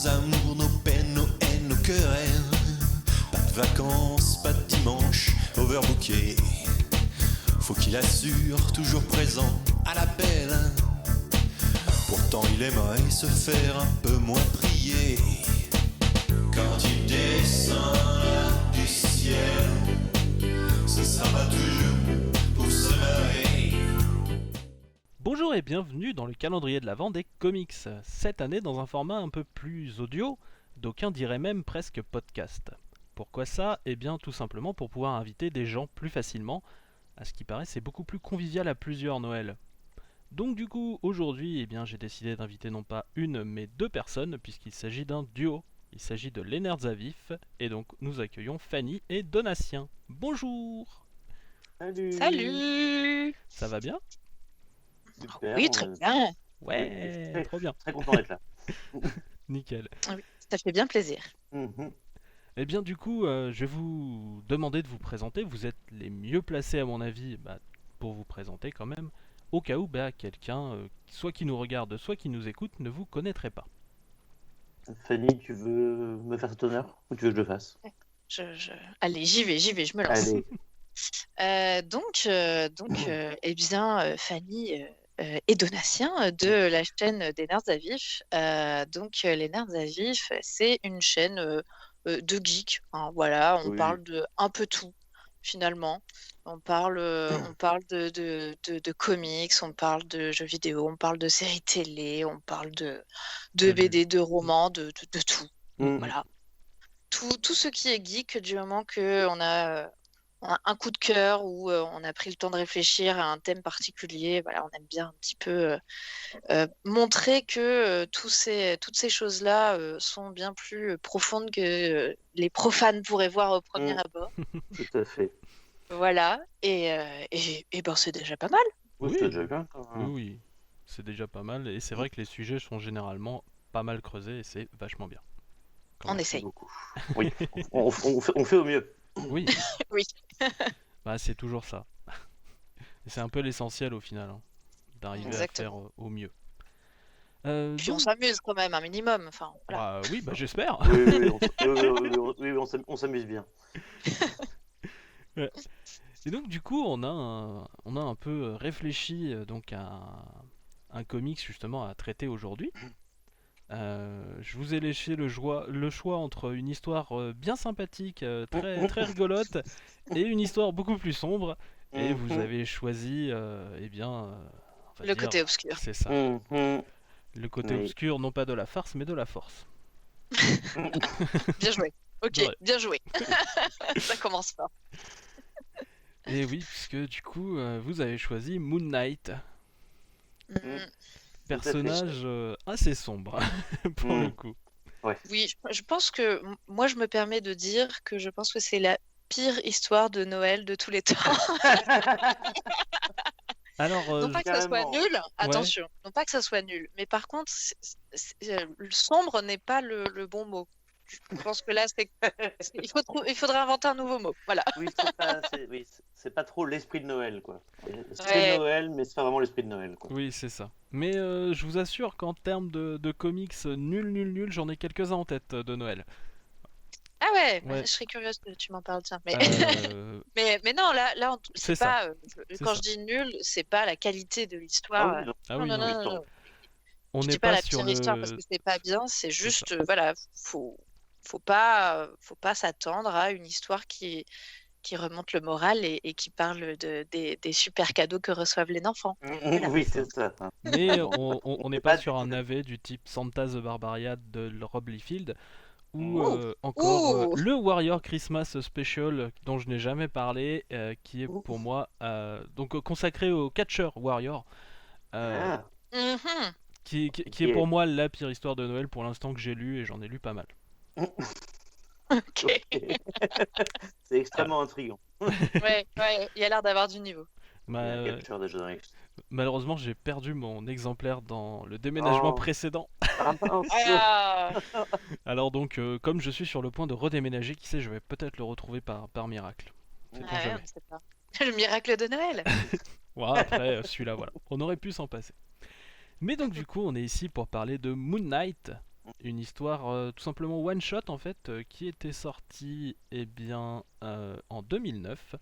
nos amours, nos peines, nos haines, nos querelles. Pas de vacances, pas de dimanche, overbooké. Faut qu'il assure, toujours présent à l'appel. Pourtant il aimerait se faire un peu moins prier. Quand il descend là du ciel, ce sera pas toujours pour se marrer. Bonjour et bienvenue dans le calendrier de l'Avent des comics. Cette année dans un format un peu plus audio, d'aucuns diraient même presque podcast. Pourquoi ça ? Eh bien tout simplement pour pouvoir inviter des gens plus facilement. À ce qui paraît, c'est beaucoup plus convivial à plusieurs Noël. Donc du coup, aujourd'hui, eh bien, j'ai décidé d'inviter non pas une, mais deux personnes, puisqu'il s'agit d'un duo. Il s'agit de Les Nerds à Vif, et donc nous accueillons Fanny et Donatien. Bonjour. Salut. Ça va bien ? Super, Oui, très bien. Ouais, Oui. trop bien. Très content d'être là. Nickel. Ça fait bien plaisir. Mhm. Eh bien du coup, je vais vous demander de vous présenter. Vous êtes les mieux placés à mon avis pour vous présenter quand même, au cas où quelqu'un, soit qui nous regarde, soit qui nous écoute, ne vous connaîtrait pas. Fanny, tu veux me faire cet honneur ou tu veux que je le fasse? Allez, j'y vais, je me lance. Allez. Eh bien, Fanny et Donatien de la chaîne des Nerds à Vif. Les Nerds à Vif, c'est une chaîne de geeks. Hein, voilà, on Oui. parle de un peu tout finalement. On parle de comics, on parle de jeux vidéo, on parle de séries télé, on parle de BD, de romans, de tout. Mhm. Voilà. Tout ce qui est geek, du moment qu'on a un coup de cœur ou on a pris le temps de réfléchir à un thème particulier, voilà, on aime bien un petit peu montrer que toutes ces choses-là sont bien plus profondes que les profanes pourraient voir au premier abord. Tout à fait. Voilà, et ben c'est déjà pas mal. Oui, Oui. c'est déjà bien. Quand même. Oui, c'est déjà pas mal, et c'est vrai que les sujets sont généralement pas mal creusés, et c'est vachement bien. Quand On même. essaye. Beaucoup. Oui, on fait au mieux. Oui, Oui. c'est toujours ça. Et c'est un peu l'essentiel au final, hein, d'arriver à faire Exactement. au mieux. Puis on s'amuse quand même un minimum. Enfin, voilà. Oui, j'espère. Oui, on s'amuse bien. Et donc du coup, on a un peu réfléchi donc à un comics justement à traiter aujourd'hui. Je vous ai laissé le choix entre une histoire bien sympathique, très rigolote, et une histoire beaucoup plus sombre. Et vous avez choisi, on va Le dire, côté obscur. c'est ça. Mhm. Le côté Oui. obscur, non pas de la farce, mais de la force. Bien joué. Ok, Ouais. bien joué. Ça commence fort. Et oui, puisque du coup, vous avez choisi Moon Knight, personnage assez sombre pour le coup. Oui, je pense que moi je me permets de dire que je pense que c'est la pire histoire de Noël de tous les temps. Alors, Non pas que ça soit carrément. nul, attention, non pas que ça soit nul, mais par contre, le sombre n'est pas le bon mot. Je pense que là, il faudrait inventer un nouveau mot. Voilà. Oui, c'est pas trop l'esprit de Noël, quoi. C'est Ouais. Noël, mais c'est pas vraiment l'esprit de Noël, quoi. oui, c'est ça. Mais je vous assure qu'en termes de comics nul, j'en ai quelques-uns en tête de Noël. Ah ouais, Ouais. je serais curieuse que tu m'en parles, tiens. Mais, Euh, mais non, là, C'est c'est pas. C'est Quand ça. je dis nul, c'est pas la qualité de l'histoire. Ah oui, non. Ah oui, non, non. non, non. On Je n'est dis pas pas la sur pire histoire parce le. que c'est pas bien, c'est ça. juste, voilà, faut pas s'attendre à une histoire qui remonte le moral et qui parle des super cadeaux que reçoivent les enfants. Voilà. Oui, c'est ça. Mais Non, on n'est pas pas du sur tout un là. navet du type Santa the Barbarian de Rob Liefeld ou Ouh. encore Ouh. le Warrior Christmas Special dont je n'ai jamais parlé, qui est Ouh. pour moi donc consacré au Catcher Warrior, Ah, Mhm. qui est pour moi la pire histoire de Noël pour l'instant que j'ai lu, et j'en ai lu pas mal. Ok. ok. C'est extrêmement intriguant. Ouais, il y a l'air d'avoir du niveau. Ma- Capture de Journaliste. Malheureusement, j'ai perdu mon exemplaire dans le déménagement Oh. précédent. Ah mince. Ah. Alors donc, comme je suis sur le point de redéménager, qui sait, je vais peut-être le retrouver par miracle. Sait-on Ah ouais, jamais. on ne sait pas. Le miracle de Noël. Voilà, après, celui-là, voilà. On aurait pu s'en passer. Mais donc, du coup, on est ici pour parler de Moon Knight. une histoire tout simplement one shot en fait, qui était sortie en 2009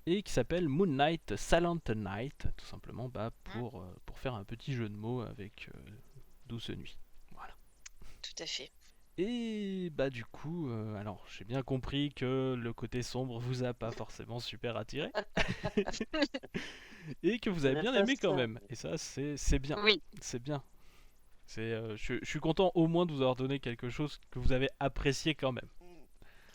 et qui s'appelle Moon Knight Silent Night, tout simplement pour faire un petit jeu de mots avec Douce Nuit. Voilà. Tout à fait. Et du coup, alors j'ai bien compris que le côté sombre vous a pas forcément super attiré et que vous avez bien aimé quand même. Et ça, c'est bien, Oui. c'est bien. Je suis content au moins de vous avoir donné quelque chose que vous avez apprécié quand même.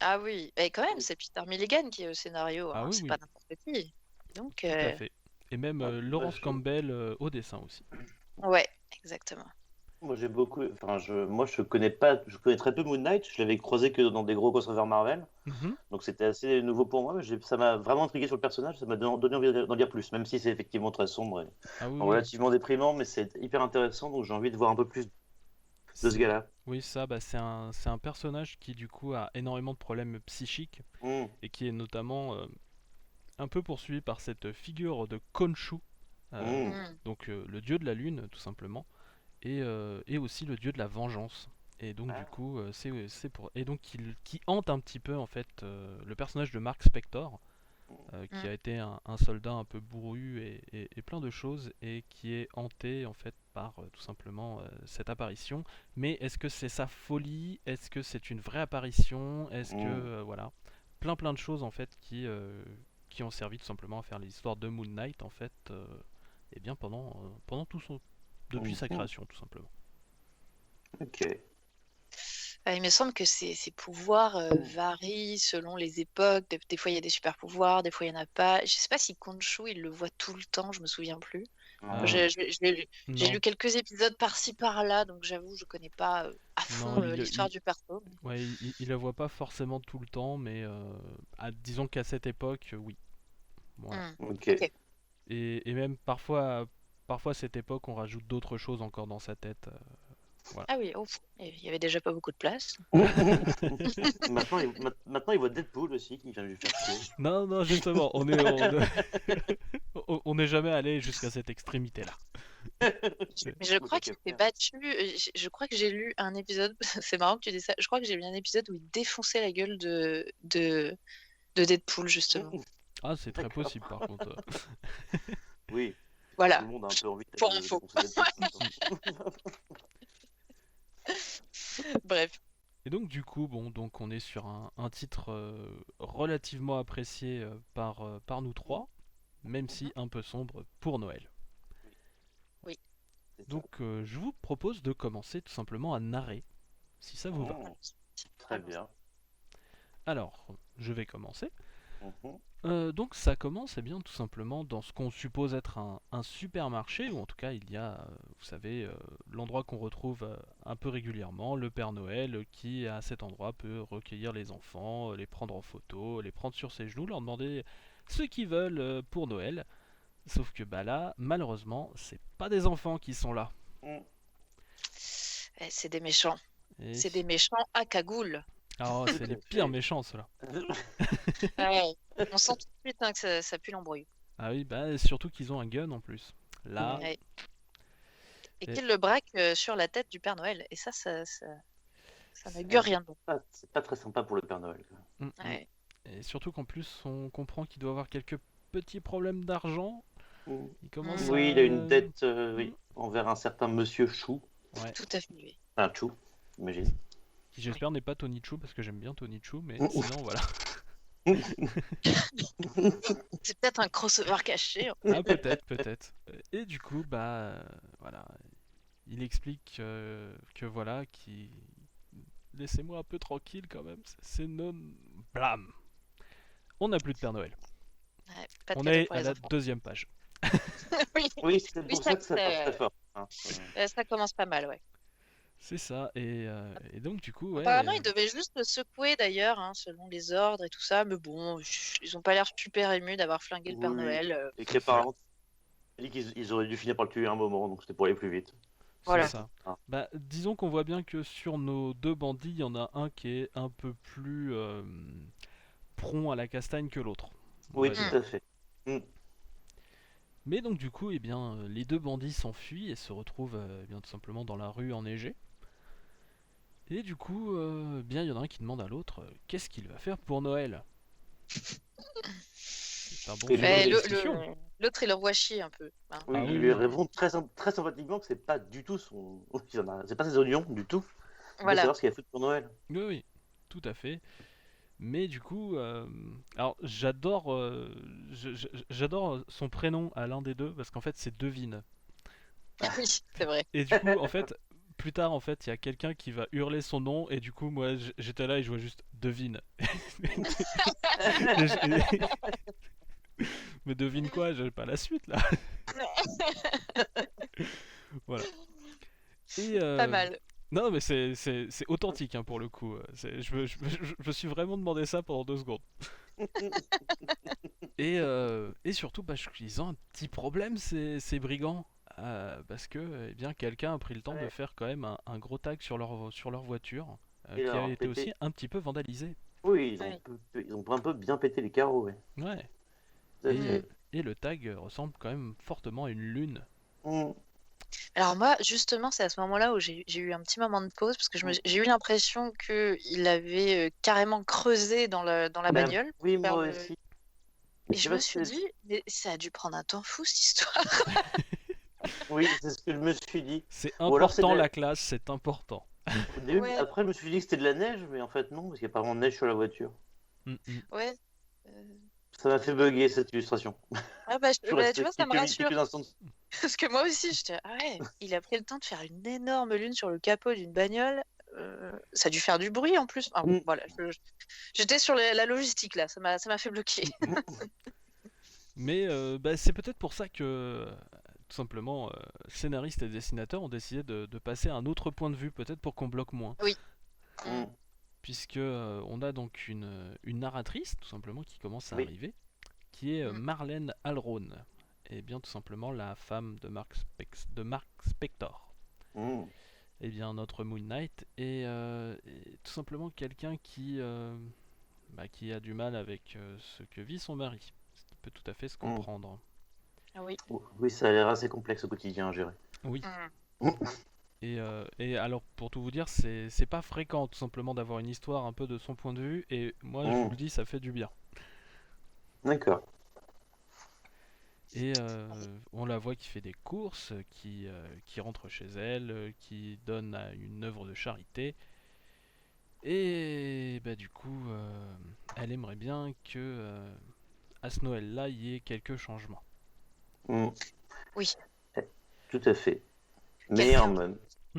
Ah oui, et quand même, c'est Peter Milligan qui est au scénario, Ah hein, oui, c'est oui. pas n'importe qui. Donc, Tout à fait. Et même Laurence je- Campbell au dessin aussi. ouais, exactement. Moi j'ai beaucoup. Enfin, je connais pas. Je connais très peu Moon Knight. Je l'avais croisé que dans des gros crossovers Marvel. Mhm. Donc c'était assez nouveau pour moi. Mais ça m'a vraiment intrigué sur le personnage. Ça m'a donné envie d'en dire plus. Même si c'est effectivement très sombre et Ah oui, oui. relativement déprimant. Mais c'est hyper intéressant. Donc j'ai envie de voir un peu plus de ce C'est- gars-là. Oui, ça, c'est un personnage qui du coup a énormément de problèmes psychiques Mm. et qui est notamment un peu poursuivi par cette figure de Khonshu, Mm. donc le dieu de la lune tout simplement, et aussi le dieu de la vengeance. Et donc du coup, c'est pour et donc qui hante un petit peu en fait le personnage de Mark Spector, qui a été un soldat un peu bourru et plein de choses et qui est hanté en fait par tout simplement cette apparition. Mais est-ce que c'est sa folie? Est-ce que c'est une vraie apparition? Est-ce que voilà, plein de choses en fait qui ont servi tout simplement à faire l'histoire de Moon Knight en fait, et bien pendant depuis sa création tout simplement. Ok. Il me semble que ses pouvoirs varient selon les époques. Des fois, il y a des super pouvoirs, des fois, il n'y en a pas. Je sais pas si Khonshu, il le voit tout le temps, je me souviens plus. J'ai Non. lu quelques épisodes par-ci par-là, donc j'avoue, je connais pas à fond Non, l'histoire du perso. Ouais, il la voit pas forcément tout le temps, mais disons qu'à cette époque, oui. Voilà. Ok. Ok. Et même parfois à cette époque, on rajoute d'autres choses encore dans sa tête. Voilà. Ah oui, ouf. Il y avait déjà pas beaucoup de place. Maintenant, il voit Deadpool aussi, qui vient de lui faire chier. Non, justement, on n'est jamais allé jusqu'à cette extrémité-là. Mais je crois qu'il s'est battu. Je crois que j'ai lu un épisode. C'est marrant que tu dis ça. Je crois que j'ai lu un épisode où il défonçait la gueule de Deadpool, justement. Ah, c'est très D'accord. possible par contre. Oui, Voilà. tout le monde a un peu envie Pour de info. défoncer Deadpool. Bref. Et donc du coup, donc on est sur un titre relativement apprécié par nous trois, même si un peu sombre pour Noël. Oui. Donc je vous propose de commencer tout simplement à narrer, si ça vous va. Très bien. Alors, je vais commencer. Mhm. Donc ça commence bien tout simplement dans ce qu'on suppose être un supermarché, ou en tout cas il y a, vous savez, l'endroit qu'on retrouve un peu régulièrement, le Père Noël qui à cet endroit peut recueillir les enfants, les prendre en photo, les prendre sur ses genoux, leur demander ce qu'ils veulent pour Noël. Sauf que là, malheureusement, c'est pas des enfants qui sont là. C'est des méchants. Et... C'est des méchants à cagoule. Oh, c'est les pires méchants ceux-là. Ouais. On sent tout de suite que ça pue l'embrouille. Ah oui, surtout qu'ils ont un gun en plus. Là. Ouais. Et qu'ils le braquent sur la tête du Père Noël. Et ça n'augure rien de bon. C'est pas très sympa pour le Père Noël. Ouais. Et surtout qu'en plus, on comprend qu'il doit avoir quelques petits problèmes d'argent. Il commence Oui, il a une dette oui. envers un certain Monsieur Chou. Ouais. Tout à fait, oui. Enfin, Chou, j'imagine. Qui j'espère n'est pas Tony Chou, parce que j'aime bien Tony Chou, mais sinon voilà. C'est peut-être un crossover caché. Ah, peut-être. Et du coup, voilà. Il explique que voilà, laissez-moi un peu tranquille quand même. C'est non. Blam. On n'a plus de Père Noël. Ouais, pas de On cadeau est pour à les la enfants. deuxième page. Oui, c'est pour ça que ça passe c'est- très fort. Ça commence pas mal, ouais. C'est ça. Et donc du coup, ouais. Apparemment, ils devaient juste le secouer d'ailleurs, hein, selon les ordres et tout ça. Mais bon, ils ont pas l'air super émus d'avoir flingué le Père Oui. Noël. Et qu'apparemment, il dit qu'ils auraient dû finir par le tuer à un moment, donc c'était pour aller plus vite. Voilà. C'est ça. Ah. Disons qu'on voit bien que sur nos deux bandits, il y en a un qui est un peu plus prompt à la castagne que l'autre. on Oui, va tout dire. à fait. Mais donc du coup, les deux bandits s'enfuient et se retrouvent tout simplement dans la rue enneigée. Et du coup, bien, il y en a un qui demande à l'autre qu'est-ce qu'il va faire pour Noël. C'est un bon Et sujet Ouais, de lui- discussion. l'autre, il envoie chier un peu. Hein. Oui, Ah il oui, lui oui. répond très sympathiquement que c'est pas du tout son. C'est pas ses oignons du tout. Il veut Voilà. savoir ce qu'il a foutu pour Noël. Oui, oui, tout à fait. Mais du coup, alors j'adore, j'adore son prénom à l'un des deux parce qu'en fait c'est Devine. Oui, c'est vrai. Et du coup, en fait, plus tard, en fait, il y a quelqu'un qui va hurler son nom et du coup, moi, j'étais là et je vois juste Devine. Et mais devine quoi, j'ai pas la suite là. Voilà. Et Pas mal. non, mais c'est authentique hein, pour le coup. Je me suis vraiment demandé ça pendant 2 secondes. Et surtout, ils ont un petit problème, ces brigands. Parce que eh bien, quelqu'un a pris le temps de Ouais. faire quand même un gros tag sur leur voiture, Et qui a alors, été aussi un petit peu vandalisée. Oui, Ouais. ils ont un peu bien pété les carreaux, ouais. Ouais. Tout à Et, fait. et le tag ressemble quand même fortement à une lune. Mm. Alors moi, justement, c'est à ce moment-là où j'ai eu un petit moment de pause parce que j'ai eu l'impression qu'il avait carrément creusé dans la Même. bagnole. Oui, Faire moi le- aussi. Et je sais me pas si suis c'est- dit, mais ça a dû prendre un temps fou cette histoire. Oui, c'est ce que je me suis dit. C'est Ou alors c'est important de la- la classe, c'est important. Au début, Ouais. après, je me suis dit que c'était de la neige, mais en fait, non, parce qu'il n'y a pas vraiment de neige sur la voiture. Mm, mm. Ouais. Ça m'a fait bugger cette illustration. Ah bah, Je suis tu resté vois, ça me rassure. quelques instants. Parce que moi aussi, j'étais, ah ouais, il a pris le temps de faire une énorme lune sur le capot d'une bagnole. Ça a dû faire du bruit en plus. Enfin, bon, Mm. voilà, j'étais sur la logistique là, ça m'a fait bloquer. Mais c'est peut-être pour ça que, tout simplement, scénaristes et dessinateurs ont décidé de passer à un autre point de vue, peut-être pour qu'on bloque moins. Mm. Puisque on a donc une narratrice, tout simplement, qui commence à Oui. arriver, qui est Mm. Marlène Alron. Et bien tout simplement la femme de Mark Spector. Mm. Et bien notre Moon Knight est tout simplement quelqu'un qui a du mal avec ce que vit son mari. Ce qui peut tout à fait se comprendre. Ah oui. Oui, ça a l'air assez complexe au quotidien à gérer. Oui. Mm. Et alors pour tout vous dire, c'est pas fréquent tout simplement d'avoir une histoire un peu de son point de vue. Et moi je vous le dis, ça fait du bien. D'accord. Et on la voit qui fait des courses, qui rentre chez elle, qui donne à une œuvre de charité. Et du coup, elle aimerait bien que à ce Noël-là, il y ait quelques changements. Mm. Oui. Tout à fait. Mais Quelqu'un. en même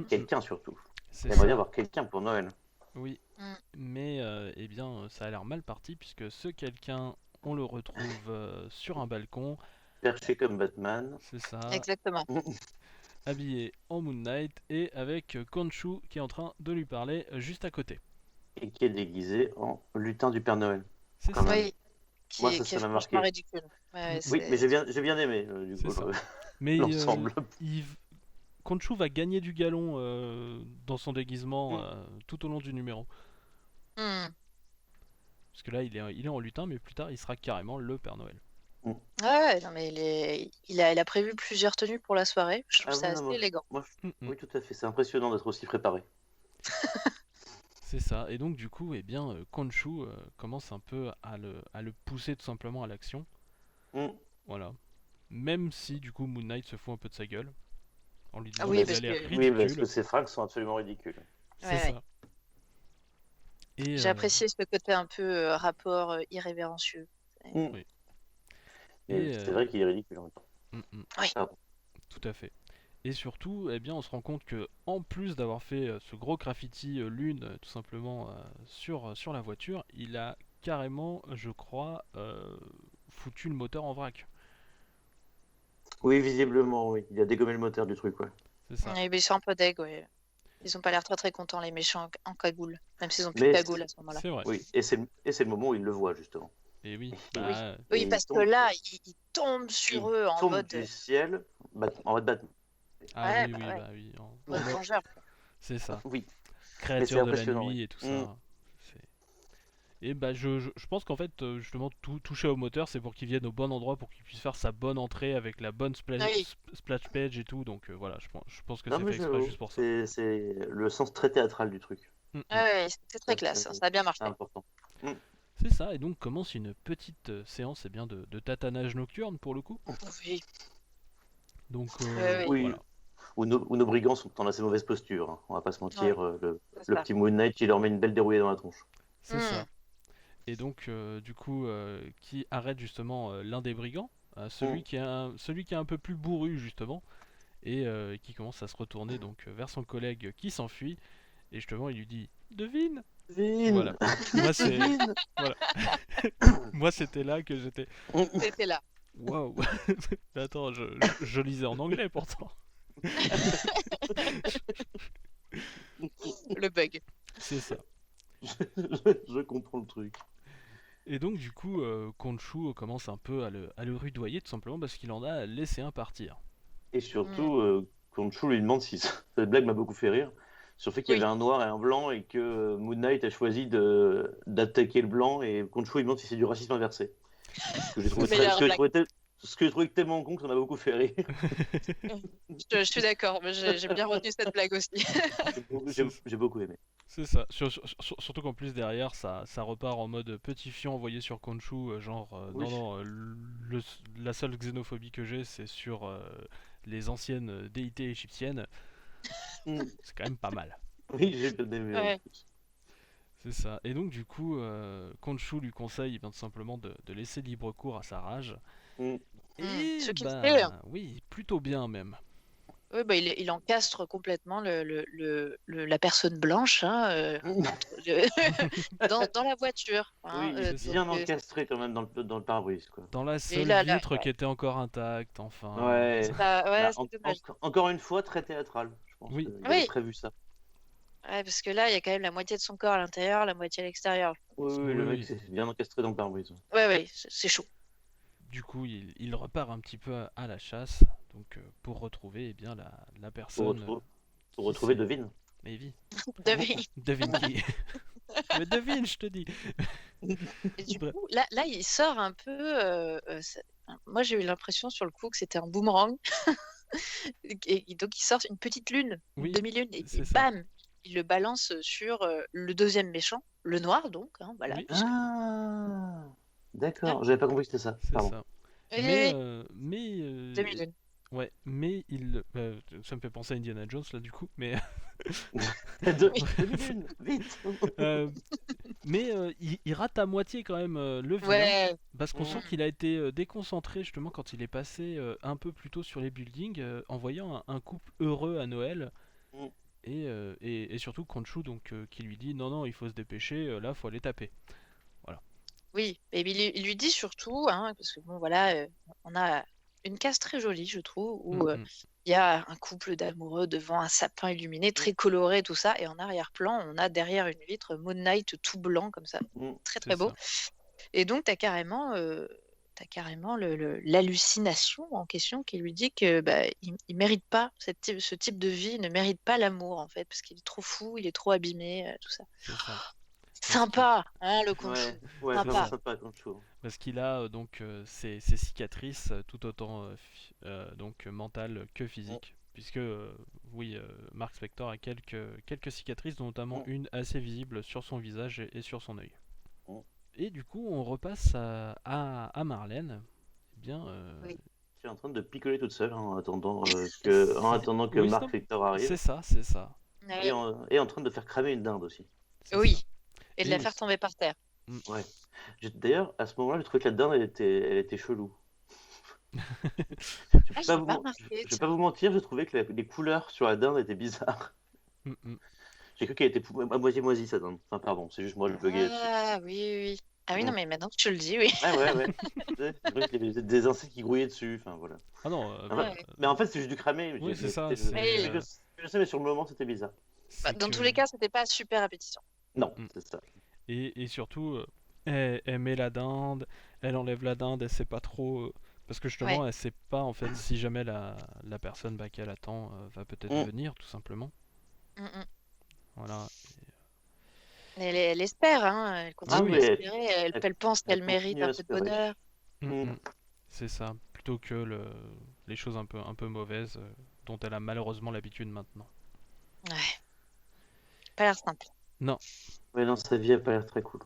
quelqu'un surtout. C'est J'aimerais ça. bien avoir quelqu'un pour Noël. Oui. Mm. Mais eh bien, ça a l'air mal parti puisque ce quelqu'un, on le retrouve sur un balcon. Perché comme Batman. C'est ça. Exactement. Habillé en Moon Knight et avec Khonshu qui est en train de lui parler juste à côté. Et qui est déguisé en lutin du Père Noël. C'est Quand ça. même. Oui. Qui Moi, est, ça, qui est ça m'a franchement marqué. ridicule. Ouais, Oui, Oui, mais j'ai bien aimé du C'est coup ça. Mais l'ensemble. Khonshu va gagner du galon dans son déguisement tout au long du numéro. Mm. Parce que là, il est en lutin, mais plus tard, il sera carrément le Père Noël. Ouais, non mais il a prévu plusieurs tenues pour la soirée. Je trouve Ah ça oui, assez non, moi, élégant. Oui, tout à fait. C'est impressionnant d'être aussi préparé. C'est ça. Et donc, du coup, eh bien, Khonshu commence un peu à le pousser tout simplement à l'action. Mm. Voilà. Même si, du coup, Moon Knight se fout un peu de sa gueule. En lui disant Ah oui, qu'il parce a l'air que- ridicule. Oui, parce que ces fringues sont absolument ridicules. C'est Ouais, ça. Et, J'ai apprécié ce côté un peu rapport irrévérencieux. Oui. Mais Et, c'est vrai qu'il est ridicule en même temps. Oui. Pardon. Tout à fait. Et surtout, eh bien, on se rend compte que en plus d'avoir fait ce gros graffiti lune, tout simplement sur la voiture, il a carrément, je crois, foutu le moteur en vrac. Oui, visiblement, oui. Il a dégommé le moteur du truc, ouais. C'est ça. Ouais, mais ils sont un peu deg, ouais. Ils ont pas l'air très très contents les méchants en cagoule, même s'ils ont plus Mais de cagoule à ce moment-là. C'est vrai. Oui, et c'est le moment où il le voit, justement. Et oui. Oui. Bah, Oui, Et parce il que tombe- là, ils tombent sur eux en tombe mode, du ciel, en mode Batman. ah Ouais, oui, bah oui, ouais. bah oui. mode vengeur. C'est ça. Oui. Créature de la impressionnant, nuit oui. et tout ça. Et je pense qu'en fait, justement, toucher au moteur, c'est pour qu'il vienne au bon endroit, pour qu'il puisse faire sa bonne entrée avec la bonne Oui. splash page et tout. Donc voilà, je pense que Non, c'est mais fait exprès juste pour ça. c'est le sens très théâtral du truc. Mm, mm. Ouais, c'est très classe, hein, ça a bien marché. C'est important. C'est ça, et donc commence une petite séance bien de tatanage nocturne pour le coup. Oui, Donc Ouais, Oui, voilà, où nos brigands sont en assez mauvaise posture, hein. On va pas se mentir. c'est Le ça. petit Moon Knight, il leur met une belle dérouillée dans la tronche. c'est Mm. ça. Et donc du coup, qui arrête justement l'un des brigands, celui Mm. celui qui est un peu plus bourru justement, et qui commence à se retourner donc vers son collègue qui s'enfuit, et justement il lui dit devine. Vin. Voilà. Moi c'est Vin. voilà. Moi c'était là que j'étais C'était là. waouh. Mais attends, je lisais en anglais pourtant. Le bug. C'est ça. Je comprends le truc. Et donc du coup, Khonshu commence un peu à le rudoyer tout simplement parce qu'il en a laissé un partir. Et surtout, quand Chou lui demande si cette blague m'a beaucoup fait rire, sur le fait qu'il y Oui. avait un noir et un blanc et que Moon Knight a choisi d'attaquer le blanc, et Khonshu lui demande si c'est du racisme inversé. Ce que j'ai trouvé, Meilleure ce que j'ai trouvé tellement con que ça m'a beaucoup fait rire. Je suis d'accord, mais j'ai bien retenu cette blague aussi. J'ai beaucoup aimé. C'est ça. Surtout qu'en plus derrière, ça repart en mode petit fion envoyé sur Khonshu, genre Oui. non, la seule xénophobie que j'ai, c'est sur les anciennes déités égyptiennes. Mm. C'est quand même pas mal. Oui, j'ai bien aimé. Ouais. En plus. C'est ça. Et donc du coup, Khonshu lui conseille tout simplement de laisser libre cours à sa rage. Mm. Et Ce qu'il bah fait. oui, plutôt bien même. Oui, bah, il encastre complètement la personne blanche hein, dans la voiture. Hein, Oui, c'est bien donc, encastré quand même dans le pare-brise, quoi. Dans la et seule là, vitre qui était encore intacte, enfin. Ouais. ça- ouais, Bah, c'est dommage. encore une fois, très théâtral. Je pense Oui. qu'il Oui. avait prévu ça. Ouais, parce que là, il y a quand même la moitié de son corps à l'intérieur, la moitié à l'extérieur. Oui, Oui, le oui. mec s'est bien encastré dans le pare-brise. Ouais, ouais, c'est chaud. Du coup, il repart un petit peu à la chasse, donc pour retrouver eh bien la Pour personne. retrouver, pour qui retrouver c'est Devine. Mais oui, Devine. devine qui. Mais devine, je te dis. Et du Bref. coup, là, il sort un peu. Moi, j'ai eu l'impression sur le coup que c'était un boomerang. Et donc, il sort une petite lune, une Oui, demi-lune, et c'est ça. bam, il le balance sur le deuxième méchant, le noir, donc. Hein, voilà. Oui. puisque- Ah, d'accord. J'avais pas compris que c'était ça. C'est Pardon. ça. Oui, Mais, oui, demi-lune. ouais, mais ça me fait penser à Indiana Jones là du coup, mais Devine, vite. il rate à moitié quand même le vilain. Ouais, Parce qu'on sent Mm. qu'il a été déconcentré justement quand il est passé un peu plus tôt sur les buildings en voyant un couple heureux à Noël. Mm. Et surtout Khonshu donc, qui lui dit non, non, il faut se dépêcher, là, faut aller taper. oui. Et il lui dit surtout, hein, parce que bon, voilà, on a une case très jolie, je trouve, où Mm, mm. il y a un couple d'amoureux devant un sapin illuminé, très coloré, tout ça, et en arrière-plan, on a derrière une vitre Moon Knight tout blanc comme ça, Mm. très C'est très beau. ça. Et donc, t'as carrément l'hallucination en question qui lui dit que bah, il mérite pas ce type de vie, ne mérite pas l'amour en fait, parce qu'il est trop fou, il est trop abîmé, tout ça. C'est ça. Sympa, hein, le Khonshu. Ouais, Sympa. vraiment sympa comme show. Parce qu'il a donc ses cicatrices tout autant donc mentales que physiques. Puisque, oui, Mark Spector a quelques cicatrices, dont notamment Mm. une assez visible sur son visage et sur son œil. Mm. Et du coup, on repasse à Marlène. Eh bien, Oui. Qui est en train de picoler toute seule, hein, en attendant que Oui, Mark c'est- Spector arrive. c'est ça, c'est ça. Ouais. Et en train de faire cramer une dinde aussi. C'est Oui, ça. et de la Oui. faire tomber par terre. Ouais. D'ailleurs, à ce moment-là, j'ai trouvé que la dinde, elle était chelou. Je Ah, vais j'ai pas pas vous, remarqué, je vais tiens. pas vous mentir, j'ai trouvé que les couleurs sur la dinde étaient bizarres. Mm, mm. J'ai cru qu'elle était à moitié moisie, cette dinde. Enfin, pardon, c'est juste moi le bugué là-dessus. Ah oui, oui, oui. Ah oui, non, Mm. mais maintenant que tu le dis, oui. Ouais. J'ai cru qu'il y avait des insectes qui grouillaient dessus. Enfin, voilà. Ah non, Ah ouais. Mais en fait, c'est juste du cramé. Oui, c'est ça, Je c'est- je sais, mais sur le moment, c'était bizarre. c'est Bah, dans que- tous les cas, c'était pas super appétissant. Non, Mm. c'est ça. Et surtout, elle met la dinde, elle enlève la dinde, elle sait pas trop. Parce que justement, Ouais. elle sait pas en fait si jamais la personne qu'elle attend va peut-être Mm. venir, tout simplement. Mm, mm. Voilà. Elle espère, hein, elle continue oui. à espérer, elle pense elle qu'elle mérite continue à un peu de espérer. bonheur. Mm, Mm. mm. C'est ça. Plutôt que les choses un peu mauvaises dont elle a malheureusement l'habitude maintenant. Ouais. Pas l'air simple. Non. Ouais, non, sa vie a pas l'air très cool.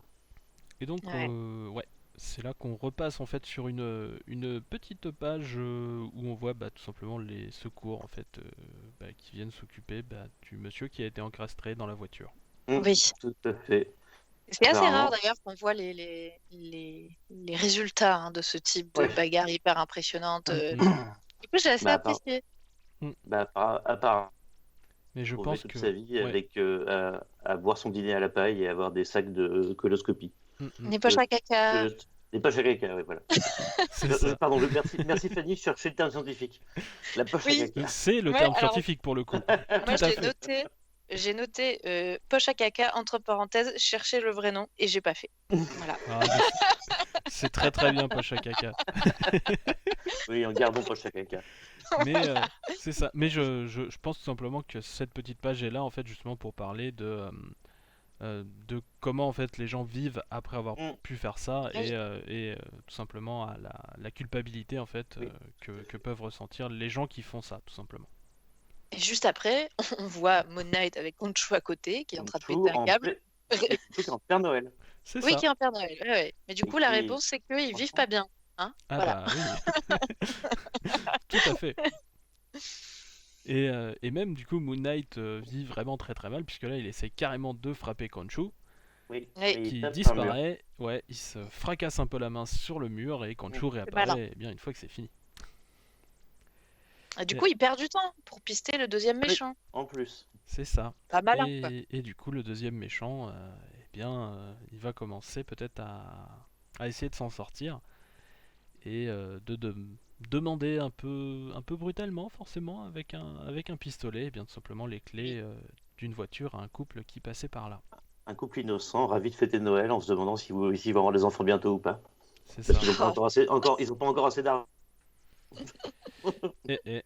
Et donc, Ouais. ouais, c'est là qu'on repasse en fait sur une petite page où on voit tout simplement les secours en fait qui viennent s'occuper du monsieur qui a été encastré dans la voiture. Oui. Tout à fait. C'est assez rare Apparemment. d'ailleurs qu'on voit les résultats hein, de ce type de Ouais. bagarre hyper impressionnante. Mm. Du coup, j'ai assez Bah, part- apprécié. à part Mais je trouver pense toute que sa vie ouais. avec à boire son dîner à la paille et avoir des sacs de coloscopie. Les poches à caca. Des poches à caca, oui, voilà. C'est ça. Pardon, merci Fanny, je cherchais le terme scientifique. La poche Oui. à caca. C'est le Ouais, terme alors- scientifique pour le coup. Moi, Tout à j'ai fait. noté. J'ai noté poche à caca entre parenthèses, chercher le vrai nom et j'ai pas fait. Voilà. Ah, mais c'est très très bien poche à caca. Oui, en gardant poche à caca. Mais c'est ça. Mais je pense tout simplement que cette petite page est là en fait justement pour parler de comment en fait les gens vivent après avoir pu faire ça Oui. et tout simplement à la culpabilité en fait Oui. que peuvent ressentir les gens qui font ça tout simplement. Et juste après, on voit Moon Knight avec Khonshu à côté qui est en train de Khonshu péter un câble. Khonshu qui est en Père Noël. C'est Oui, ça. qui est un Père Noël. Ouais, ouais. Mais du Et coup, la qui- réponse, c'est qu'ils vivent pas bien. Hein Ah voilà. bah oui. Tout à fait. Et même du coup Moon Knight vit vraiment très très mal puisque là il essaie carrément de frapper Khonshu Oui, Oui. et il qui tape un mur. disparaît, ouais, il se fracasse un peu la main sur le mur et Khonshu malin. réapparaît bien une fois que c'est fini. Et du coup, il perd du temps pour pister le deuxième méchant. En plus. C'est ça. Pas malin, quoi. Et du coup le deuxième méchant, il va commencer peut-être à essayer de s'en sortir et de demander un peu brutalement forcément avec un pistolet, et bien tout simplement les clés d'une voiture à un couple qui passait par là. Un couple innocent, ravi de fêter Noël en se demandant s'ils vont avoir des enfants bientôt ou pas. C'est ça. Parce qu'ils n'ont pas encore assez d'argent. Et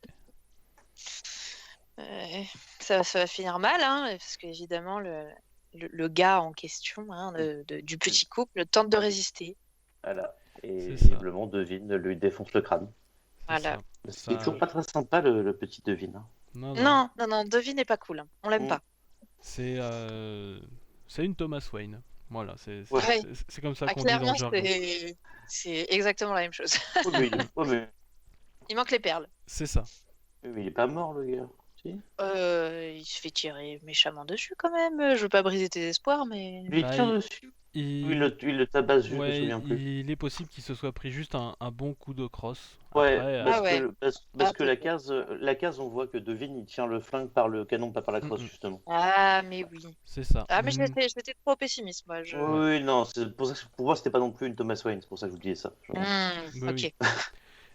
Ça va finir mal, hein, parce qu'évidemment, le gars en question hein, du petit couple tente de résister. Voilà. Et C'est ça. visiblement, Devine lui défonce le crâne. c'est Voilà. ça. C'est toujours pas très sympa, le petit Devine. Hein. Non. Devine n'est pas cool. Hein. On l'aime pas. C'est une Thomas Wayne. Voilà, c'est Ouais. comme ça Ah, qu'on dit dans clairement, le jargon. c'est exactement la même chose. Mais Il manque les perles. C'est ça. il est pas mort, le gars. Si. Il se fait tirer méchamment dessus quand même. Je veux pas briser tes espoirs, mais. Il Bah, tire dessus. Il le tabasse juste, je me Ouais, souviens plus. il est possible qu'il se soit pris juste un bon coup de crosse. Ouais, Après, parce Ah ouais. que, parce Ah, que la case, on voit que Devine, il tient le flingue par le canon, pas par la crosse, justement. Ah, mais oui. c'est ça. Ah, mais j'étais trop pessimiste, moi. Oui, non, c'est pour ça que pour moi, c'était pas non plus une Thomas Wayne, c'est pour ça que je vous disais ça. Oui, Ok.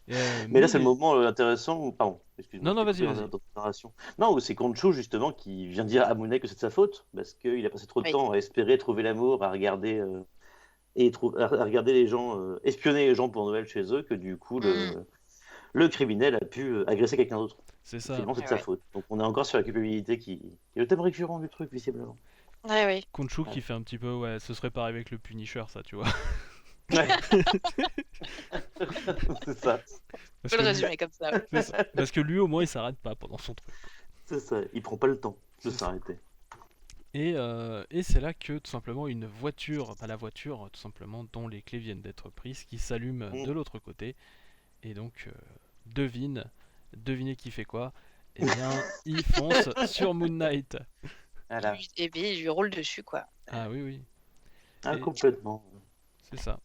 oui. Mais là, c'est le moment intéressant où. Pardon, excuse-moi. Non, je t'ai vas-y, coupé vas-y. dans ta narration. Non, où c'est Khonshu, justement, qui vient dire à Moon que c'est de sa faute, parce qu'il a passé trop de Oui. temps à espérer trouver l'amour, à regarder. À regarder les gens, espionner les gens pour Noël chez eux, que du coup, le criminel a pu agresser quelqu'un d'autre. C'est ça. Finalement, c'est de Ouais, sa ouais. faute. Donc, on est encore sur la culpabilité qui est le thème récurrent du truc, visiblement. Ouais, oui. Khonshu qui fait un petit peu, ouais, ce serait pareil avec le Punisher, ça, tu vois. Ouais. C'est ça. On peut le résumer comme ça. Ouais. C'est ça. Parce que lui, au moins, il s'arrête pas pendant son truc. C'est ça. Il prend pas le temps de C'est ça. s'arrêter. Et c'est là que tout simplement une voiture, pas la voiture tout simplement dont les clés viennent d'être prises, qui s'allume de l'autre côté. Et donc devinez qui fait quoi. Eh bien, il fonce sur Moon Knight. Voilà. Et puis, il lui roule dessus, quoi. Ah oui, oui, Ah, Et- complètement. c'est ça.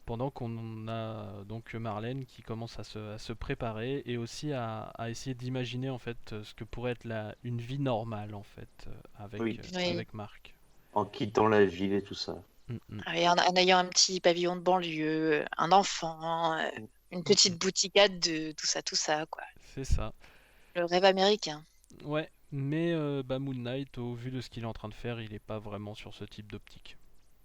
Pendant qu'on a donc Marlène qui commence à se préparer et aussi à essayer d'imaginer en fait ce que pourrait être une vie normale en fait Oui. Oui. avec Marc. En quittant la ville et tout ça. Et en ayant un petit pavillon de banlieue, un enfant, une petite bouticade de tout ça, quoi. C'est ça. Le rêve américain. Ouais, mais Moon Knight, au vu de ce qu'il est en train de faire, il est pas vraiment sur ce type d'optique.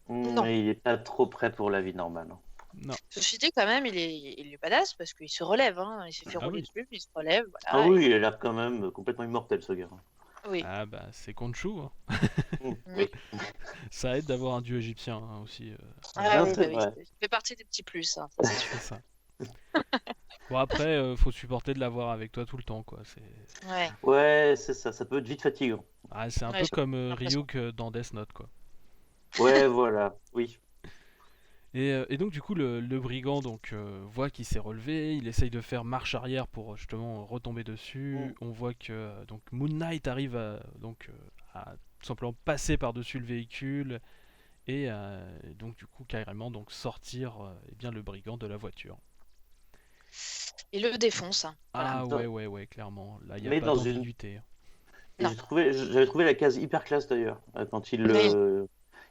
Non. Mais il est pas trop prêt pour la vie normale. Hein. Non. Ceci dit, quand même, il est badass parce qu'il se relève. Hein. Il s'est fait Ah rouler oui. dessus, puis il se relève. Ah Voilà. oui, il a l'air quand même complètement immortel, ce gars. Oui. Ah bah c'est Khonshu, hein. Oui. Ça aide d'avoir un dieu égyptien hein, aussi. Ah oui, c'est bah oui, vrai. ça fait partie des petits plus. Hein. C'est ça. Bon après, faut supporter de l'avoir avec toi tout le temps quoi. C'est... Ouais. Ouais, c'est ça. Ça peut être vite fatigant. Ah, c'est un Ouais, peu j'ai comme l'impression. Ryuk dans Death Note, quoi. Ouais, voilà, oui. Et donc du coup le brigand donc voit qu'il s'est relevé, il essaye de faire marche arrière pour justement retomber dessus. Mm. On voit que donc Moon Knight arrive à tout simplement passer par-dessus le véhicule et donc du coup carrément donc sortir eh bien le brigand de la voiture. Il le défonce, hein. Voilà. Ah Dans- ouais clairement, là il n'y a Mais pas dans une. d'ambiguïté. Non. J'avais trouvé la case hyper classe d'ailleurs. Quand Oui.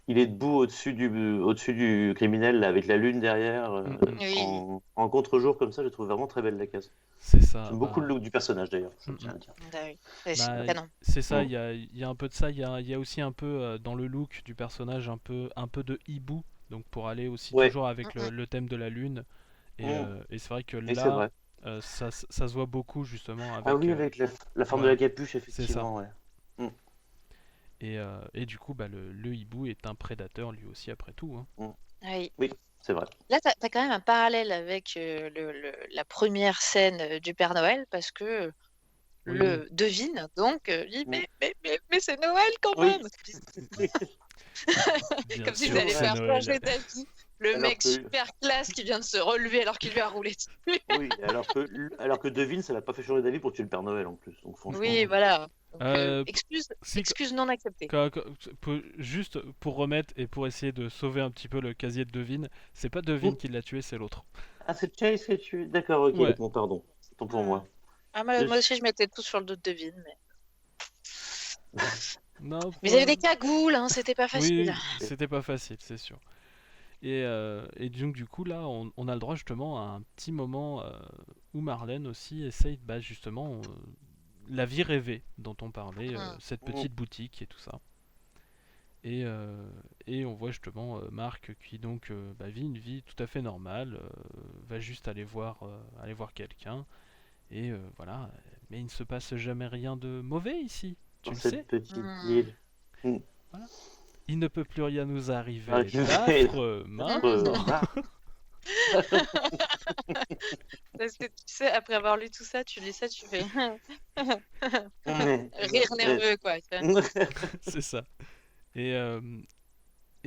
il est debout au-dessus du criminel là, avec la lune derrière, Oui. en contre-jour comme ça, je trouve vraiment très belle la case. C'est ça, J'aime beaucoup le bah, look du personnage d'ailleurs, je mm, tiens mm. à dire. Bah oui. C'est Bah, canon. c'est ça, Mm. il y a un peu de ça, il y a aussi un peu dans le look du personnage un peu de hibou, donc pour aller aussi Ouais, toujours avec Mm, le thème de la lune. mm. Et c'est vrai que Et c'est là, vrai. ça se voit beaucoup justement Ah avec... oui, avec la forme de voilà, la capuche, c'est ça. effectivement, ouais. Mm. Et du coup, bah, le hibou est un prédateur lui aussi après tout, hein. Mm. Oui. Oui, c'est vrai. Là, t'as quand même un parallèle avec la première scène du Père Noël, parce que Oui, le devine, donc dit Mm. mais c'est Noël quand Oui, même! bien Comme si sûr ça que allait c'est faire Noël. changer d'avis. Le Alors mec que, super classe qui vient de se relever alors qu'il lui a roulé dessus. oui, alors que Devine, ça l'a pas fait changer d'avis pour tuer le Père Noël en plus. Donc franchement, Oui, voilà. Donc, Euh, si, excuse non acceptée. juste pour remettre et pour essayer de sauver un petit peu le casier de Devine, c'est pas Devine Mm. qui l'a tué, c'est l'autre. Ah, c'est Chase que tu. D'accord, ok, Ouais. bon, pardon. C'est tout pour moi. Ah, moi aussi, je mettais tout sur le dos de Devine. Non, Mais ils avaient des cagoules, hein, c'était pas oui, facile. c'était pas facile, c'est sûr. Et donc du coup là, on a le droit justement à un petit moment où Marlène aussi essaye bah, justement la vie rêvée dont on parlait, cette petite boutique et tout ça. Et on voit justement Marc qui donc bah, vit une vie tout à fait normale, va juste aller voir quelqu'un, et voilà. Mais il ne se passe jamais rien de mauvais ici, tu Dans le cette sais. petite Mm. île. Voilà. Il ne peut plus rien nous arriver Arrivé d'affreux maintenant. Parce que tu sais, après avoir lu tout ça, tu lis ça, tu fais Ouais. rire nerveux, quoi. C'est ça. Et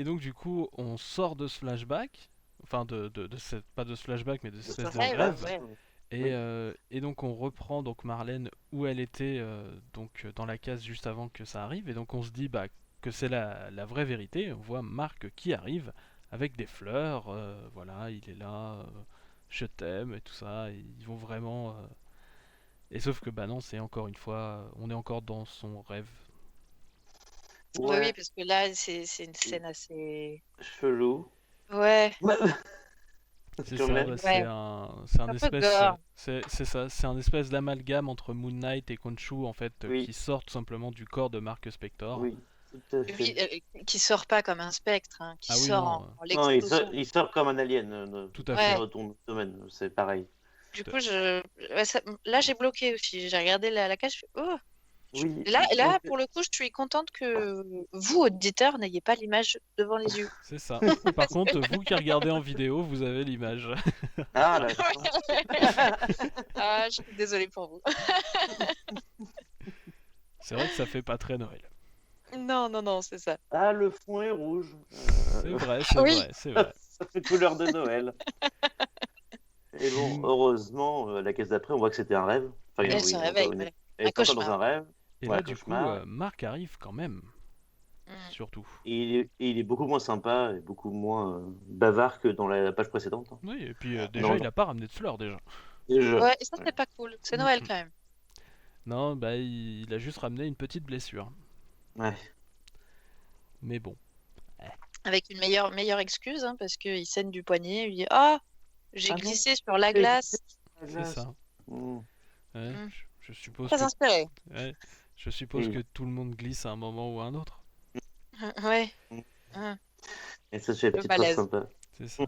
donc du coup, on sort de ce flashback, enfin pas de ce flashback, mais de cette espèce de Ouais, rêve. ouais. Et donc on reprend donc Marlène où elle était donc dans la case juste avant que ça arrive. Et donc on se dit bah, que c'est la vraie vérité. On voit Marc qui arrive avec des fleurs. Voilà, il est là. Je t'aime et tout ça. Et ils vont vraiment. Et sauf que bah non, c'est encore une fois, on est encore dans son rêve. Ouais, oui, parce que là, c'est une scène assez. Chelou. Ouais. C'est Quand ça, même. bah, Ouais. c'est un Un peu espèce, gore. c'est ça, c'est un espèce d'amalgame entre Moon Knight et Khonshu en fait, Oui. qui sort tout simplement du corps de Mark Spector. Oui, tout à Oui, fait. qui sort pas comme un spectre, hein, qui Ah oui, sort non, en Non, l'explosion. il sort comme un alien. Tout à Ouais. fait. Dans ton domaine, c'est pareil. Du coup, là, j'ai bloqué aussi. J'ai regardé la cage. Je fais, oh. Oui. Là, pour le coup, je suis contente que vous, auditeurs, n'ayez pas l'image devant les yeux. C'est ça. Par contre, vous qui regardez en vidéo, vous avez l'image. Ah, là. Ah, je suis désolée pour vous. C'est vrai que ça fait pas très Noël. Non, c'est ça. Ah, le fond est rouge. C'est vrai, c'est Oui. vrai, c'est vrai. Ça fait couleur de Noël. Et bon, heureusement, la caisse d'après, on voit que c'était un rêve. Enfin, Elle oui, se encore réveille. une- Ouais. Elle est Un encore dans cauchemar. un rêve. Et Ouais, là, du coup, cauchemar. Marc arrive quand même, Mm. surtout. Et il est beaucoup moins sympa et beaucoup moins bavard que dans la page précédente. Hein. Oui, et puis déjà, non. il a pas ramené de fleurs déjà. Déjà. Ouais, et ça, c'est pas cool. C'est Noël quand même. Non, bah il a juste ramené une petite blessure. Ouais. Mais bon. Avec une meilleure excuse, hein, parce qu'il saigne du poignet. Il dit ah, j'ai Ah non. glissé sur la glace. C'est ça. Mm. Ouais, Mm. je suppose Très que, inspiré. ouais, je suppose Mm. que tout le monde glisse à un moment ou à un autre. Ouais. Mm. Mm. Et ça, c'est la Le petite phrase malaise. sympa. C'est ça.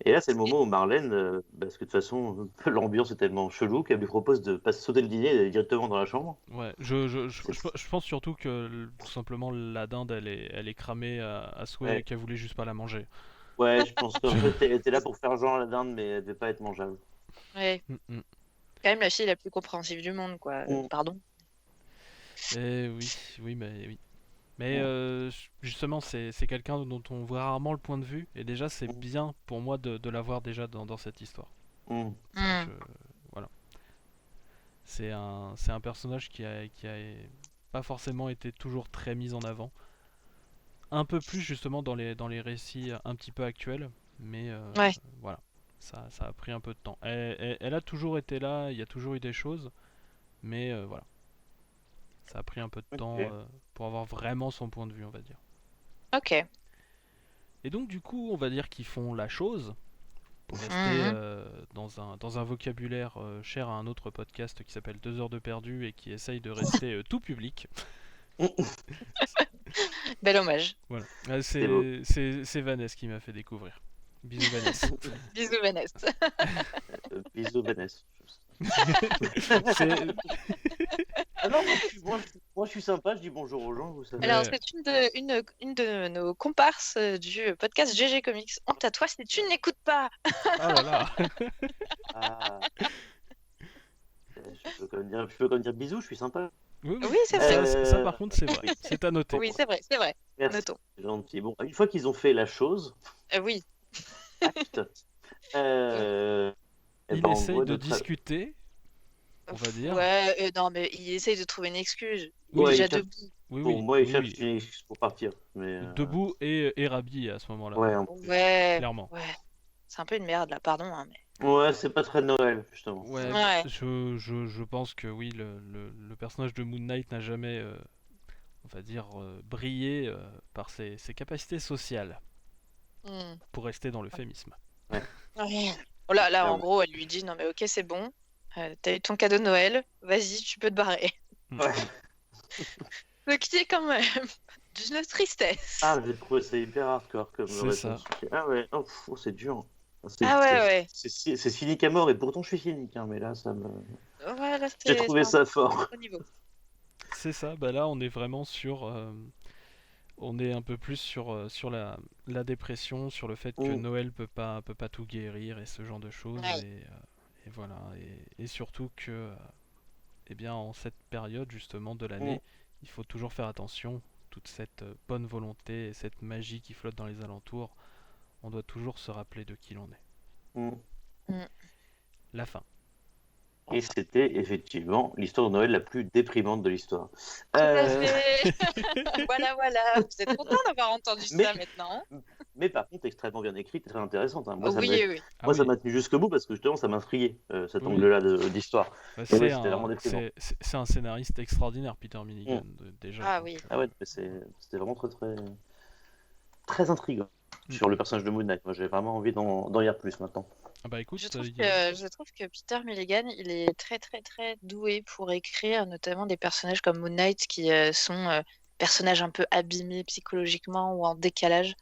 Et là, c'est le moment où Marlène, parce que de toute façon, l'ambiance est tellement chelou qu'elle lui propose de pas sauter le dîner et d'aller directement dans la chambre. Ouais, je pense surtout que tout simplement la dinde elle est cramée à souhait Ouais. et qu'elle voulait juste pas la manger. Ouais, je pense qu'en fait, elle était là pour faire genre la dinde, mais elle devait pas être mangeable. Ouais. Mm, mm. Quand même la fille la plus compréhensive du monde, quoi. Mm. Pardon. Oui, mais oui. Mais Ouais. justement, c'est quelqu'un dont on voit rarement le point de vue, et déjà c'est Mm. bien pour moi de l'avoir déjà dans cette histoire. Mm. Je, voilà. C'est un personnage qui a pas forcément été toujours très mis en avant. Un peu plus justement dans les récits un petit peu actuels, mais Ouais. voilà. Ça a pris un peu de temps. Elle a toujours été là, il y a toujours eu des choses, mais voilà. Ça a pris un peu de temps Ok. pour avoir vraiment son point de vue, on va dire. Ok. Et donc du coup, on va dire qu'ils font la chose, pour rester Mhm. dans un vocabulaire cher à un autre podcast qui s'appelle 2 heures de perdu et qui essaye de rester tout public. Bel hommage. Voilà. C'est beau. C'est Vanessa qui m'a fait découvrir. Bisous Vanessa. Bisous, Vanessa. Bisous, Vanessa. C'est... Ah non, moi, je suis sympa, je dis bonjour aux gens, vous savez. Alors, Ouais. c'est une de nos comparses du podcast GG Comics. Honte à toi si tu n'écoutes pas. Oh là là. Ah, je peux quand même dire bisous, je suis sympa. Oui, oui. Oui, c'est vrai. Ça, par contre, c'est vrai. Oui, C'est à noter. Oui, c'est vrai, c'est vrai. merci, Notons. c'est gentil. Bon, une fois qu'ils ont fait la chose, Oui. acte, euh, eh Il ben, on essaye voit de notre... discuter, on va dire. Ouais, non, mais il essaye de trouver une excuse. Il est Oui, Ouais, déjà il cherche- debout. oui, pour oui, moi, il oui, cherche oui. une excuse pour partir. Mais, Debout et rhabillé à ce moment-là, ouais, en plus. Ouais, clairement. ouais. C'est un peu une merde là, pardon, hein, mais. Ouais, c'est pas très Noël, justement. Ouais, Ouais. je pense que oui, le personnage de Moon Knight n'a jamais, on va dire, brillé par ses capacités sociales, Hmm. pour rester dans l'euphémisme. Ouais. Oh là, en Clairement. gros, elle lui dit, non mais ok, c'est bon. T'as eu ton cadeau de Noël. Vas-y, tu peux te barrer. Ouais. Ce qui est quand même d'une tristesse. Ah, j'ai trouvé ça hyper hardcore comme C'est réponse. Ah ouais, oh, c'est dur. Ah ouais. C'est cynique à mort, et pourtant je suis cynique, hein, mais là, Ouais, là, j'ai c'est trouvé un ça fort. haut niveau. C'est ça, bah là on est vraiment on est un peu plus sur la dépression, sur le fait que Mm. Noël peut pas tout guérir et ce genre de choses, Ouais. et voilà, et surtout que, eh bien, en cette période justement de Mm. l'année, il faut toujours faire attention, toute cette bonne volonté et cette magie qui flotte dans les alentours, on doit toujours se rappeler de qui l'on est. Mm. La fin. Et c'était effectivement l'histoire de Noël la plus déprimante de l'histoire. Tout à Euh, fait. Voilà. Vous êtes content d'avoir entendu Mais- ça maintenant? Mais par contre, extrêmement bien écrite et très intéressante, hein. Moi, Oui. Ah moi, ça oui, m'a tenu jusqu'au bout parce que justement, ça m'intriguait, cet oui. angle-là d'histoire. Bah, Et ouais, c'était vraiment déprimant. c'est un scénariste extraordinaire, Peter Milligan, déjà. Ah donc, oui. Ah ouais, mais c'était vraiment très, très, très intriguant sur le personnage de Moon Knight. Moi, j'ai vraiment envie d'en lire plus maintenant. Ah bah écoute, Je trouve que Peter Milligan, il est très très très doué pour écrire notamment des personnages comme Moon Knight qui sont personnages un peu abîmés psychologiquement ou en décalage.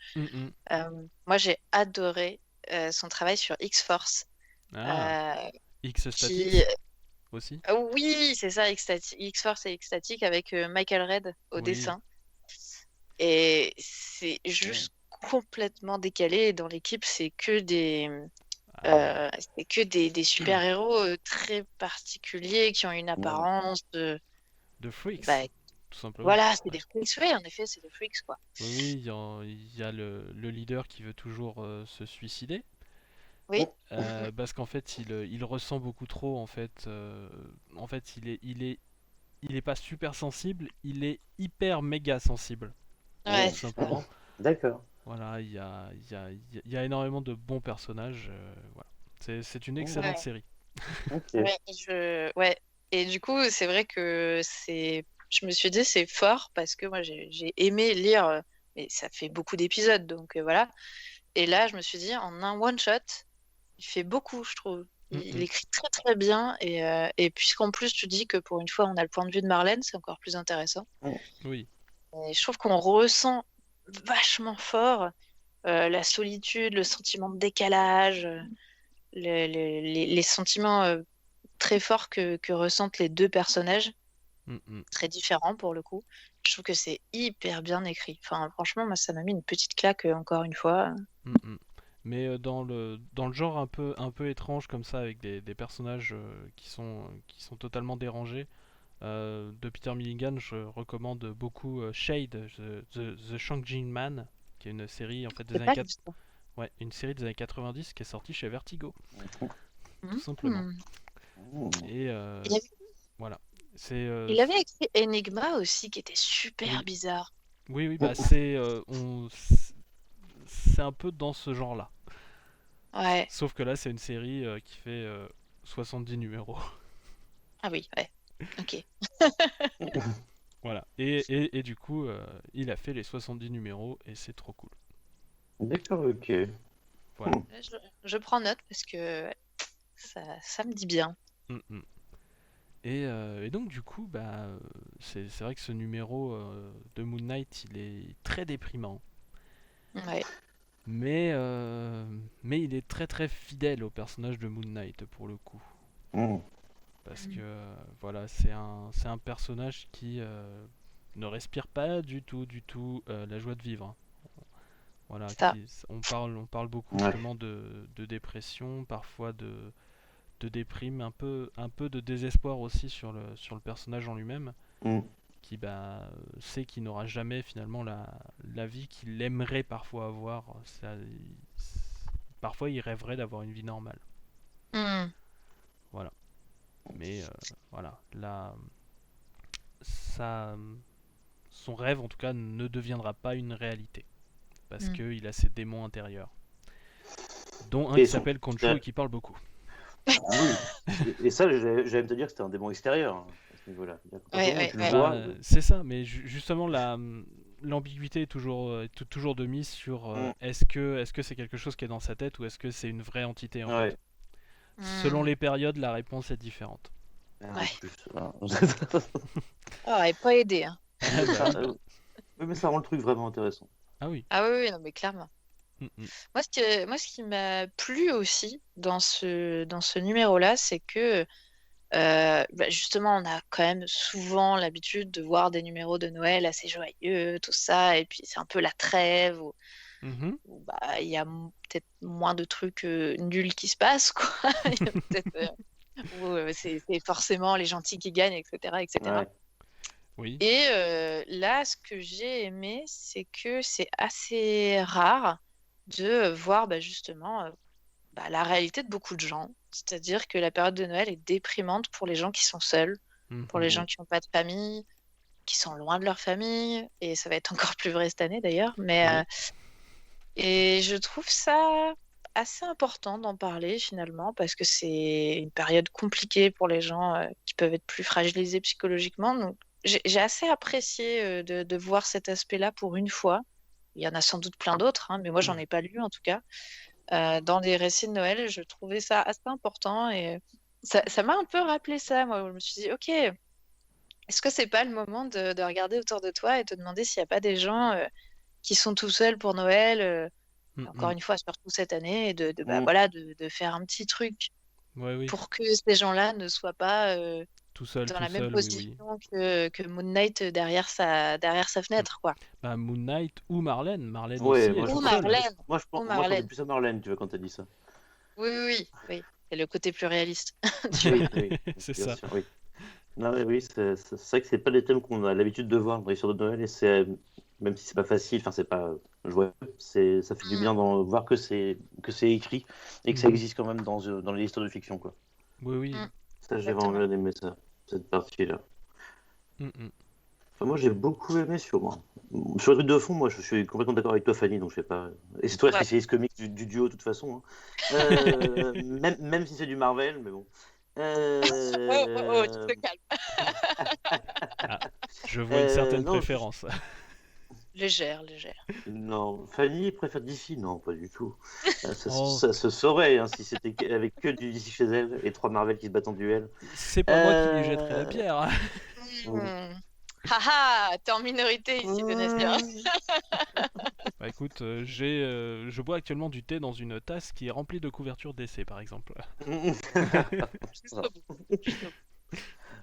Moi, j'ai adoré son travail sur X-Force. Ah, X Qui... Statix aussi. Oui, c'est ça, X-Force et X-Static avec Michael Red au Oui. dessin. Et c'est juste complètement décalé. Et dans l'équipe, c'est que des super-héros très particuliers qui ont une apparence de... De Freaks, Bah, tout simplement. voilà, c'est des freaks. Oui, en effet, c'est des freaks, quoi. Oui, il y a le leader qui veut toujours se suicider. Oui. Parce qu'en fait, il ressent beaucoup trop. En fait, il est pas super sensible, il est hyper méga sensible. Ouais, Tout simplement. D'accord. Voilà, il y a énormément de bons personnages. Voilà. C'est une excellente Ouais. série. Ok. Ouais. Et du coup, c'est vrai que je me suis dit, c'est fort parce que moi, j'ai aimé lire, mais ça fait beaucoup d'épisodes, donc voilà. Et là, je me suis dit, en un one-shot, il fait beaucoup, je trouve. Il écrit très très bien. Et puisqu'en plus, tu dis que pour une fois, on a le point de vue de Marlène, c'est encore plus intéressant. Oui. Et je trouve qu'on ressent vachement fort la solitude, le sentiment de décalage, les sentiments très forts que ressentent les deux personnages, très différents pour le coup. Je trouve que c'est hyper bien écrit. Enfin, franchement, moi, ça m'a mis une petite claque encore une fois. Mais dans le genre un peu étrange comme ça, avec des personnages qui sont totalement dérangés, De Peter Milligan, je recommande beaucoup Shade, The Shang-Chi Man, qui est une série en fait des C'est années pas 4... juste ça. ouais, une série des années 90 qui est sortie chez Vertigo, tout Mhm. simplement. Et Il avait, voilà. C'est il avait écrit Enigma aussi, qui était super Oui. bizarre. oui, bah c'est c'est un peu dans ce genre-là. Ouais. Sauf que là, c'est une série qui fait 70 numéros. Ah oui, ouais. Ok. Voilà. Et du coup, il a fait les 70 numéros et c'est trop cool. D'accord, ok. Voilà. Je prends note parce que ouais, ça me dit bien. Mm, mm. Et donc, du coup, bah, c'est vrai que ce numéro de Moon Knight, il est très déprimant. Ouais. Mais il est très très fidèle au personnage de Moon Knight pour le coup. Mm. Parce que voilà, c'est un personnage qui ne respire pas du tout la joie de vivre. Voilà, Ça. on parle beaucoup Ouais. justement de dépression, parfois de déprime, un peu de désespoir aussi sur le personnage en lui-même, Mm. qui sait qu'il n'aura jamais finalement la vie qu'il aimerait parfois avoir. Parfois il rêverait d'avoir une vie normale. Hmm. Voilà. Mais voilà, là, ça, son rêve en tout cas ne deviendra pas une réalité. Parce qu'il a ses démons intérieurs. Dont un Et qui son- s'appelle Concho et qui parle beaucoup. Ah oui. Et ça, j'allais me te dire que c'était un démon extérieur hein, à ce niveau-là. À partir du moment où tu le Ouais. vois, C'est ça, mais justement l'ambiguïté est toujours de mise sur Mm. est-ce que c'est quelque chose qui est dans sa tête ou est-ce que c'est une vraie entité en Ouais. fait. Selon les périodes, la réponse est différente. En Ouais. plus, hein. Oh, et pas aidé, hein. Ah, bah, Ah, oui, mais ça rend le truc vraiment intéressant. ah oui. Ah oui, non, mais clairement. Mm, mm. Moi, ce qui m'a plu aussi dans ce numéro-là, c'est que justement, on a quand même souvent l'habitude de voir des numéros de Noël assez joyeux, tout ça, et puis c'est un peu la trêve, où Mhm. il y a peut-être moins de trucs nuls qui se passent, quoi. Il y a peut-être où c'est forcément les gentils qui gagnent, etc., etc. Ouais. Oui. Et là, ce que j'ai aimé, c'est que c'est assez rare de voir justement la réalité de beaucoup de gens. C'est-à-dire que la période de Noël est déprimante pour les gens qui sont seuls, pour les Mhm. gens qui n'ont pas de famille, qui sont loin de leur famille, et ça va être encore plus vrai cette année d'ailleurs. Mais et je trouve ça assez important d'en parler finalement, parce que c'est une période compliquée pour les gens qui peuvent être plus fragilisés psychologiquement. Donc j'ai assez apprécié de voir cet aspect-là pour une fois. Il y en a sans doute plein d'autres, hein, mais moi j'en ai pas lu en tout cas. Dans les récits de Noël, je trouvais ça assez important, et ça m'a un peu rappelé ça. Moi, je me suis dit, ok, est-ce que c'est pas le moment de regarder autour de toi et te demander s'il n'y a pas des gens qui sont tout seuls pour Noël, encore Mhm. une fois, surtout cette année, et Mm. voilà, de faire un petit truc Ouais, oui. pour que ces gens-là ne soient pas Tout seul, dans la même oui, oui. position que Moon Knight derrière sa fenêtre, quoi. Bah, Moon Knight ou Marlène. Marlène Ouais, aussi est moi je Ou toute pense, seule. Marlène. moi je Ou pense, moi je pensais Marlène. plus à Marlène, tu vois, quand t'as dit ça. Oui. C'est le côté plus réaliste. Oui, C'est bien ça. sûr, oui. Non, mais oui, c'est vrai que c'est pas des thèmes qu'on a l'habitude de voir dans les histoires de Noël, et c'est même si c'est pas facile, enfin c'est pas joyeux, ça fait du bien d'en voir que c'est écrit et que ça Mhm. existe quand même dans les histoires de fiction, quoi. Oui, oui. Mm. Ça, j'ai Exactement. vraiment bien aimé ça, cette partie-là. Mhm. Enfin, moi, j'ai beaucoup aimé sur le truc de fond. Moi, je suis complètement d'accord avec toi, Fanny. Donc, je sais pas. Et c'est toi la Ouais. spécialiste comics du duo, de toute façon. Hein. Même si c'est du Marvel, mais bon. Oh, tu te calmes. Ah, je vois une certaine Non, préférence. Légère. non, Fanny préfère DC. Non, pas du tout. Oh, Ça se saurait hein, si c'était avec que du DC chez elle et 3 Marvel qui se battent en duel. c'est pas moi qui lui jetterai la pierre. Haha, t'es en minorité ici, Benazir. Bah écoute, je bois actuellement du thé dans une tasse qui est remplie de couvertures d'essai, par exemple. Jusqu'au bout.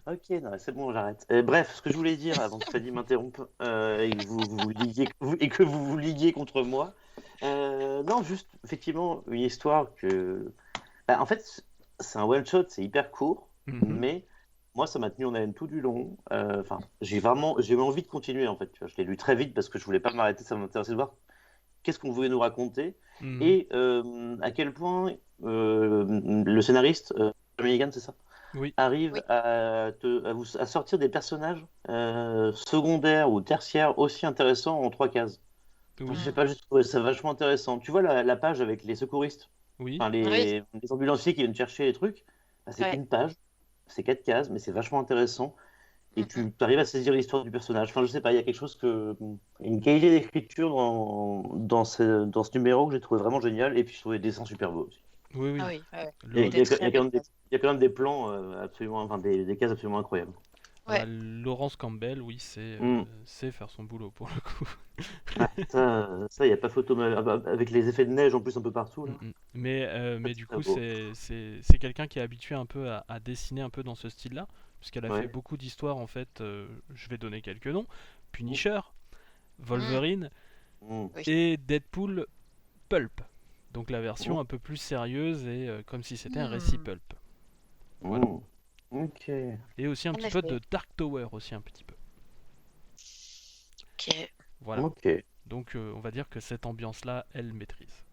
Ok, non, c'est bon, j'arrête. Bref, ce que je voulais dire avant que Fanny m'interrompe et que vous vous liguiez contre moi. Non, juste effectivement une histoire que. En fait, c'est un one shot, c'est hyper court, Mhm. mais Moi, ça m'a tenu en haleine tout du long. Enfin, j'ai eu envie de continuer en fait. Tu vois. Je l'ai lu très vite parce que je voulais pas m'arrêter. Ça m'intéressait de voir qu'est-ce qu'on voulait nous raconter Mhm. et à quel point le scénariste, Jeremy Egan, c'est ça, Oui, arrive Oui. à sortir des personnages secondaires ou tertiaires aussi intéressants en 3 cases. Enfin, je oui, sais Mm. pas, juste trouvé ça vachement intéressant. Tu vois la page avec les secouristes, oui. enfin Oui, les ambulanciers qui viennent chercher les trucs, bah, c'est ouais. une page, c'est 4 cases, mais c'est vachement intéressant. Et Mm. tu arrives à saisir l'histoire du personnage. Enfin, je sais pas, il y a quelque chose une qualité d'écriture dans ce numéro que j'ai trouvé vraiment génial. Et puis, je trouvais les dessins super beaux aussi. Oui, Ah oui. oui, ouais. Il y a, il y Des a- il y très a quand belles même des, cases. il y a quand même des plans absolument, enfin, des cases absolument incroyables. Ouais. Laurence Campbell, oui, Mm. c'est faire son boulot pour le coup. Ah, ça, il n'y a pas photo, mais avec les effets de neige en plus un peu partout là. Mais C'est du très coup, beau. c'est quelqu'un qui est habitué un peu à dessiner un peu dans ce style-là, puisqu'elle a fait Ouais. beaucoup d'histoires en fait. Je vais donner quelques noms: Mm. Punisher, Mm. Wolverine Mm. Oui. et Deadpool Pulp. Donc la version Mm. un peu plus sérieuse et comme si c'était un récit Mm. pulp. Voilà. Mm. Ok. Et aussi un En petit peu effet. de Dark Tower aussi un petit peu. Ok. Voilà. Ok. Donc on va dire que cette ambiance-là, elle maîtrise.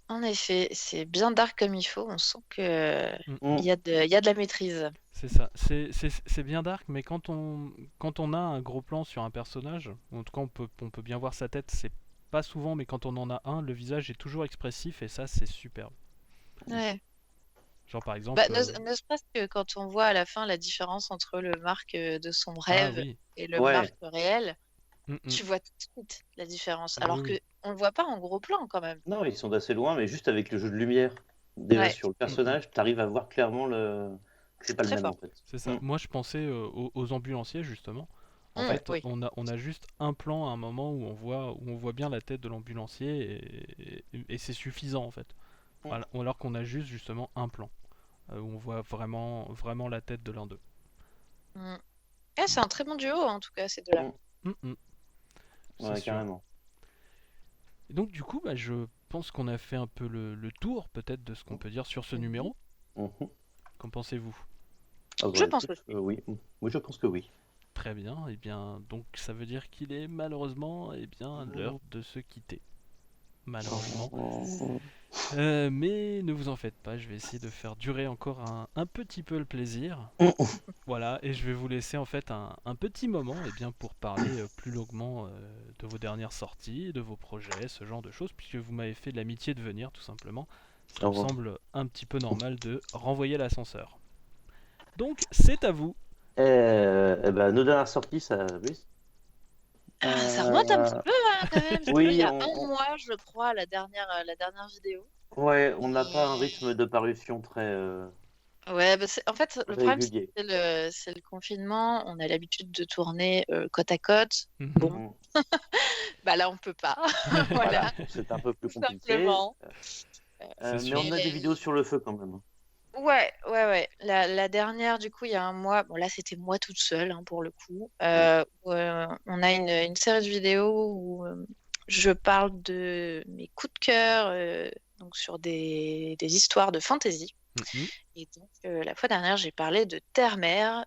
En effet, c'est bien dark comme il faut. On sent que Mm. Mm. il y a de la maîtrise. C'est ça, c'est bien dark, mais quand on a un gros plan sur un personnage, ou en tout cas on peut bien voir sa tête, c'est pas souvent, mais quand on en a un, le visage est toujours expressif et ça c'est superbe. Ouais. Genre par Bah, exemple, ne serait-ce que quand on voit à la fin la différence entre le Marc de son ah rêve oui, et le Ouais. Marc réel, mm. tu vois tout de suite la différence. Oui Alors que oui, on le voit pas en gros plan quand même. Non, ils sont d'assez loin, mais juste avec le jeu de lumière, déjà Ouais, sur le mm. personnage, tu arrives à voir clairement que c'est pas le très même en fort. fait. C'est ça. Mm. Moi je pensais aux ambulanciers justement. En fait, Oui. on a juste un plan à un moment où on voit bien la tête de l'ambulancier et c'est suffisant en fait. Mm. Alors qu'on a juste justement un plan. Où on voit vraiment la tête de l'un d'eux. Mm. C'est un très bon duo en tout cas ces deux-là. Mm. Mm, mm, c'est Ouais, sûr. carrément. Et donc du coup, bah, je pense qu'on a fait un peu le tour peut-être de ce qu'on peut dire sur ce Mhm. numéro. Mhm. Qu'en pensez-vous? Ah Je bah pense écoute, aussi. oui. Oui, je pense que oui. Très bien, et bien donc ça veut dire qu'il est malheureusement l'heure de se quitter. Malheureusement. Mais ne vous en faites pas, je vais essayer de faire durer encore un petit peu le plaisir. Voilà, et je vais vous laisser en fait un petit moment pour parler plus longuement de vos dernières sorties, de vos projets, ce genre de choses, puisque vous m'avez fait l'amitié de venir tout simplement. Ça Au me revoir. semble un petit peu normal de renvoyer l'ascenseur. Donc c'est à vous. Ben, nos dernières sorties, ça. Oui. Ça remonte un petit Euh, peu hein, quand même. C'était il y Oui, a un mois, je crois, la dernière vidéo. ouais, on n'a pas un rythme Et de parution très ouais, bah, en fait, le problème, régulier. c'est le confinement. On a l'habitude de tourner côte à côte. Mhm. Bon, Mm. bah là, on peut pas. Voilà, Voilà, c'est un peu plus tout compliqué. simplement. C'est Mais sûr. on a des vidéos Mais sur le feu quand même. ouais. La dernière, du coup, il y a un mois. Bon, là, c'était moi toute seule, hein, pour le coup. Oui. Où, on a une série de vidéos où je parle de mes coups de cœur, donc sur des histoires de fantasy. Mhm. Et donc, la fois dernière, j'ai parlé de Terre-Mère,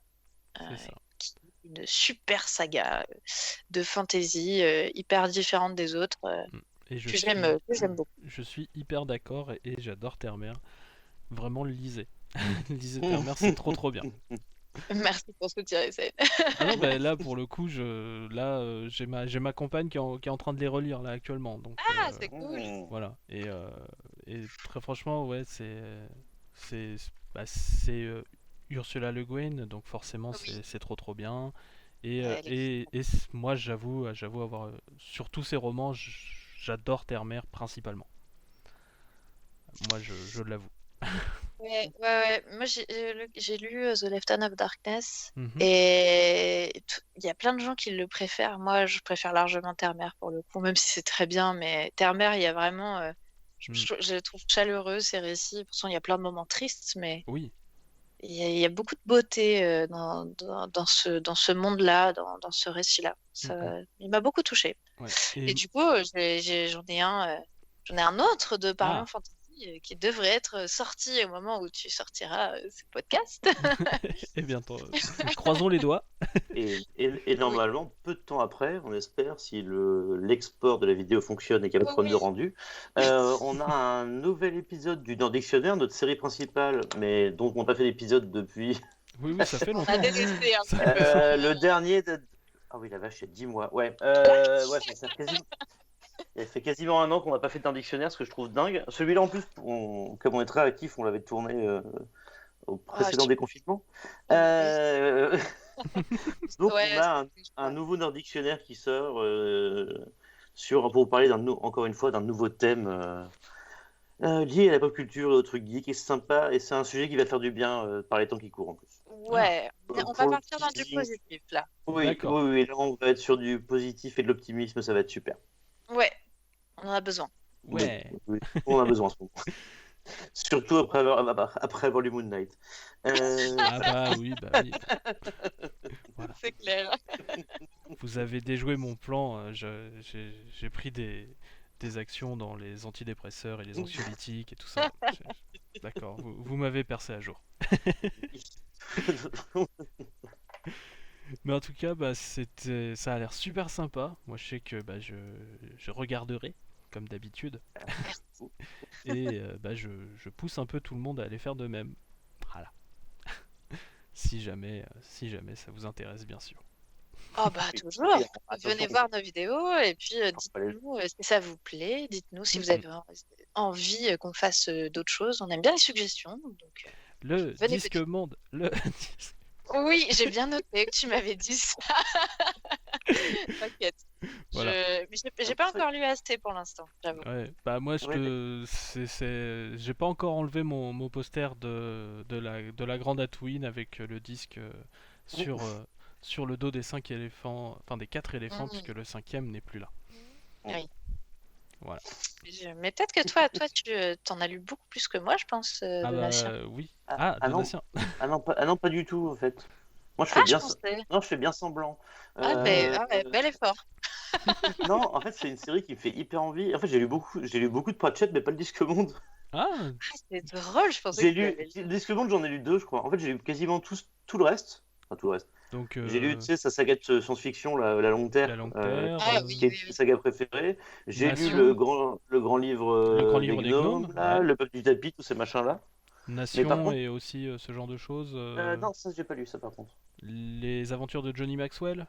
C'est ça. qui est une super saga de fantasy hyper différente des autres, Et que j'aime beaucoup. je suis hyper d'accord et j'adore Terre-Mère. Vraiment lisez. Lisez Terre-Mère, c'est trop bien. Merci pour ce petit scène. Ah non, bah là pour le coup, j'ai ma compagne qui est en train de les relire là actuellement. Donc Ah, c'est cool. voilà. Et très franchement, ouais, c'est c'est Ursula Le Guin, donc forcément Oui, c'est trop bien. Et, elle est moi j'avoue avoir sur tous ces romans, j'adore Terre-Mère principalement. Moi je l'avoue. ouais. Moi, j'ai lu The Lieutenant of Darkness Mhm. et il y a plein de gens qui le préfèrent. Moi, je préfère largement Terre-Mère pour le coup, même si c'est très bien. Mais Terre-Mère, il y a vraiment. Mm. Je le trouve chaleureux, ces récits. Pourtant, il y a plein de moments tristes, mais Oui. il y a beaucoup de beauté dans ce monde-là, dans ce récit-là. Mhm. Il m'a beaucoup touchée. Ouais. Et du coup, j'en ai un autre de parler en Ah, fantasy. qui devrait être sorti au moment où tu sortiras ce podcast. Eh bien, croisons les doigts. Et normalement, peu de temps après, on espère, si l'export de la vidéo fonctionne et qu'il y a pas de problème de rendu, on a un nouvel épisode du Nord Dictionnaire, notre série principale, mais dont on n'a pas fait d'épisode depuis. Oui, ça fait On longtemps. a délaissé un Ça- peu. Le dernier de. Ah oui, la vache, il y a 10 mois. Ouais, ça fait quasiment un an qu'on n'a pas fait d'un dictionnaire, ce que je trouve dingue. Celui-là, en plus, comme on est très actif, on l'avait tourné au précédent déconfinement. Donc, Ouais, on a un nouveau Nord Dictionnaire qui sort pour vous parler encore une fois d'un nouveau thème lié à la pop culture et aux trucs geeks. Et c'est sympa, et c'est un sujet qui va faire du bien par les temps qui courent en plus. Ouais, on va Pour le partir dans du teasing. positif là. Oui, D'accord. oui, là, on va être sur du positif et de l'optimisme, ça va être super. Ouais, on en a besoin. Ouais. Oui, on en a besoin en ce moment. Surtout après avoir lu Moon Knight. Ah bah oui. Voilà. C'est clair. Vous avez déjoué mon plan. J'ai pris des actions dans les antidépresseurs et les anxiolytiques et tout ça. D'accord. Vous m'avez percé à jour. Mais en tout cas, ça a l'air super sympa. Moi, je sais que je regarderai, comme d'habitude. Et je pousse un peu tout le monde à aller faire de même. Voilà. si jamais ça vous intéresse, bien sûr. Oh bah toujours. Venez voir nos vidéos et puis dites-nous si ça vous plaît. Dites-nous si vous avez envie qu'on fasse d'autres choses. On aime bien les suggestions. Donc, Le venez disque petit. monde. Oui, j'ai bien noté que tu m'avais dit ça. T'inquiète. Voilà. Mais j'ai pas encore lu assez pour l'instant, j'avoue. Ouais, bah moi j'ai pas encore enlevé mon poster de la grande Tatooine avec le disque sur le dos des 5 éléphants, enfin des 4 éléphants, puisque le 5e n'est plus là. Oui. Voilà. Mais peut-être que toi tu t'en as lu beaucoup plus que moi, je pense, Donatien. Oui. Ah, non. Donatien. Ah non, pas du tout en fait. Moi je fais bien semblant. Bel effort. Non, en fait c'est une série qui me fait hyper envie. En fait j'ai lu beaucoup de Pratchett, mais pas le Disque Monde. Ah, C'est drôle, je pensais J'ai que lu tu avais le Disque Monde, j'en ai lu 2 je crois. En fait j'ai lu quasiment tout le reste. Enfin tout le reste. donc J'ai lu, tu sais, sa saga de science-fiction, la Longue Terre, La Longue Terre, qui est ma saga préférée. J'ai lu Nation. le grand livre, Le grand livre des gnomes, là, ouais. le peuple du tapis, tous ces machins-là. Nation par contre- et aussi ce genre de choses. Non, ça j'ai pas lu ça par contre. Les aventures de Johnny Maxwell.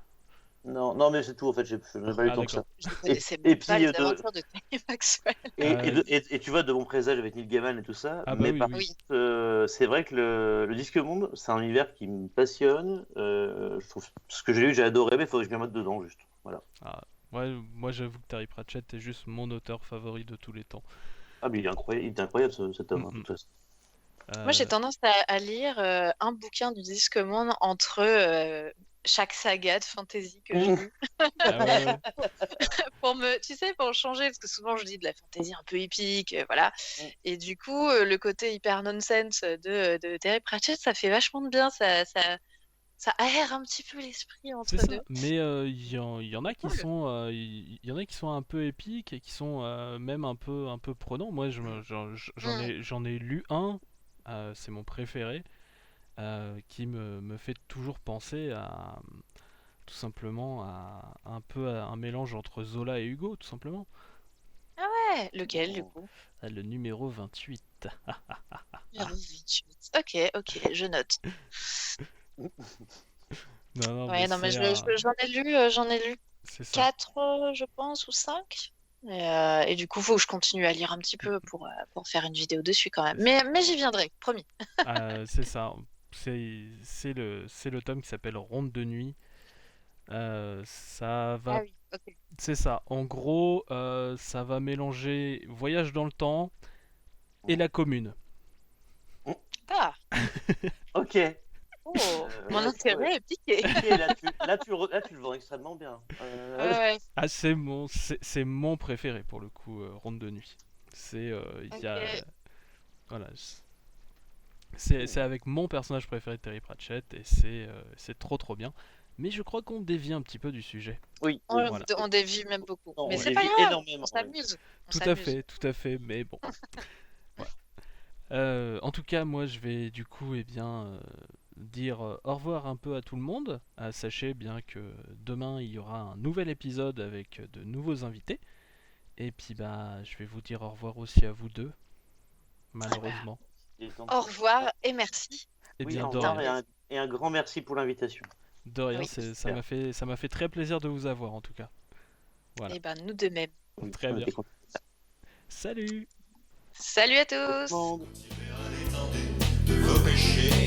Non, mais c'est tout en fait, j'ai pas lu Ah, tant que ça. Je ne connaissais et même pas puis, les aventures de Tony Maxwell. Et tu vois, de bon présage avec Neil Gaiman et tout ça. Ah bah mais oui, par oui. contre, c'est vrai que le Disque Monde, c'est un univers qui me passionne. Je trouve ce que j'ai lu, j'ai adoré, mais il faut que je m'y remette dedans, juste. Voilà. Ouais, moi j'avoue que Terry Pratchett est juste mon auteur favori de tous les temps. Ah, mais il est incroyable cet homme, hein, de toute façon. Moi, j'ai tendance à lire un bouquin du Disque Monde entre chaque saga de fantasy que j'ai lu. Ah ouais. pour changer, parce que souvent je lis de la fantasy un peu épique, voilà. Et du coup, le côté hyper nonsense de Terry Pratchett, ça fait vachement de bien, ça aère un petit peu l'esprit entre C'est deux. ça, mais il y en a qui sont, il y en a qui sont un peu épiques et qui sont même un peu prenants. Moi, j'en ai lu un, c'est mon préféré, qui me fait toujours penser à tout simplement à un mélange entre Zola et Hugo, tout simplement. Ouais, lequel du coup? Le numéro 28. Numéro 28. Ok, je note. Non, Ouais, non, mais c'est j'en ai lu c'est ça. 4, je pense, ou 5. Et du coup, faut que je continue à lire un petit peu pour faire une vidéo dessus quand même. Mais j'y viendrai, promis. C'est ça. C'est le tome qui s'appelle Ronde de nuit. Ça va. Ah oui, ok. C'est ça. En gros, ça va mélanger voyage dans le temps et la commune. Ah, Ok. oh, mon intérêt est piqué. Ok, là, tu le vends extrêmement bien. Ouais. Ah, c'est mon préféré pour le coup, Ronde de nuit. C'est il y a Ok. voilà. C'est avec mon personnage préféré de Terry Pratchett et c'est trop bien. Mais je crois qu'on dévie un petit peu du sujet. Oui. Voilà. On dévie même beaucoup. Non, Mais on c'est pas dévie grave, énormément, on s'amuse. Tout à fait, mais bon. Ouais. En tout cas, moi je vais du coup dire au revoir un peu à tout le monde. Sachez bien que demain il y aura un nouvel épisode avec de nouveaux invités. Et puis je vais vous dire au revoir aussi à vous deux, malheureusement. Au revoir et merci. Et Oui, bien au de revoir rien. et un grand merci pour l'invitation. De rien, Oui. ça m'a fait très plaisir de vous avoir en tout cas. Voilà. Et ben nous de même. Très On bien. était contents. Salut! Salut à tous. Bon. de vos péchés.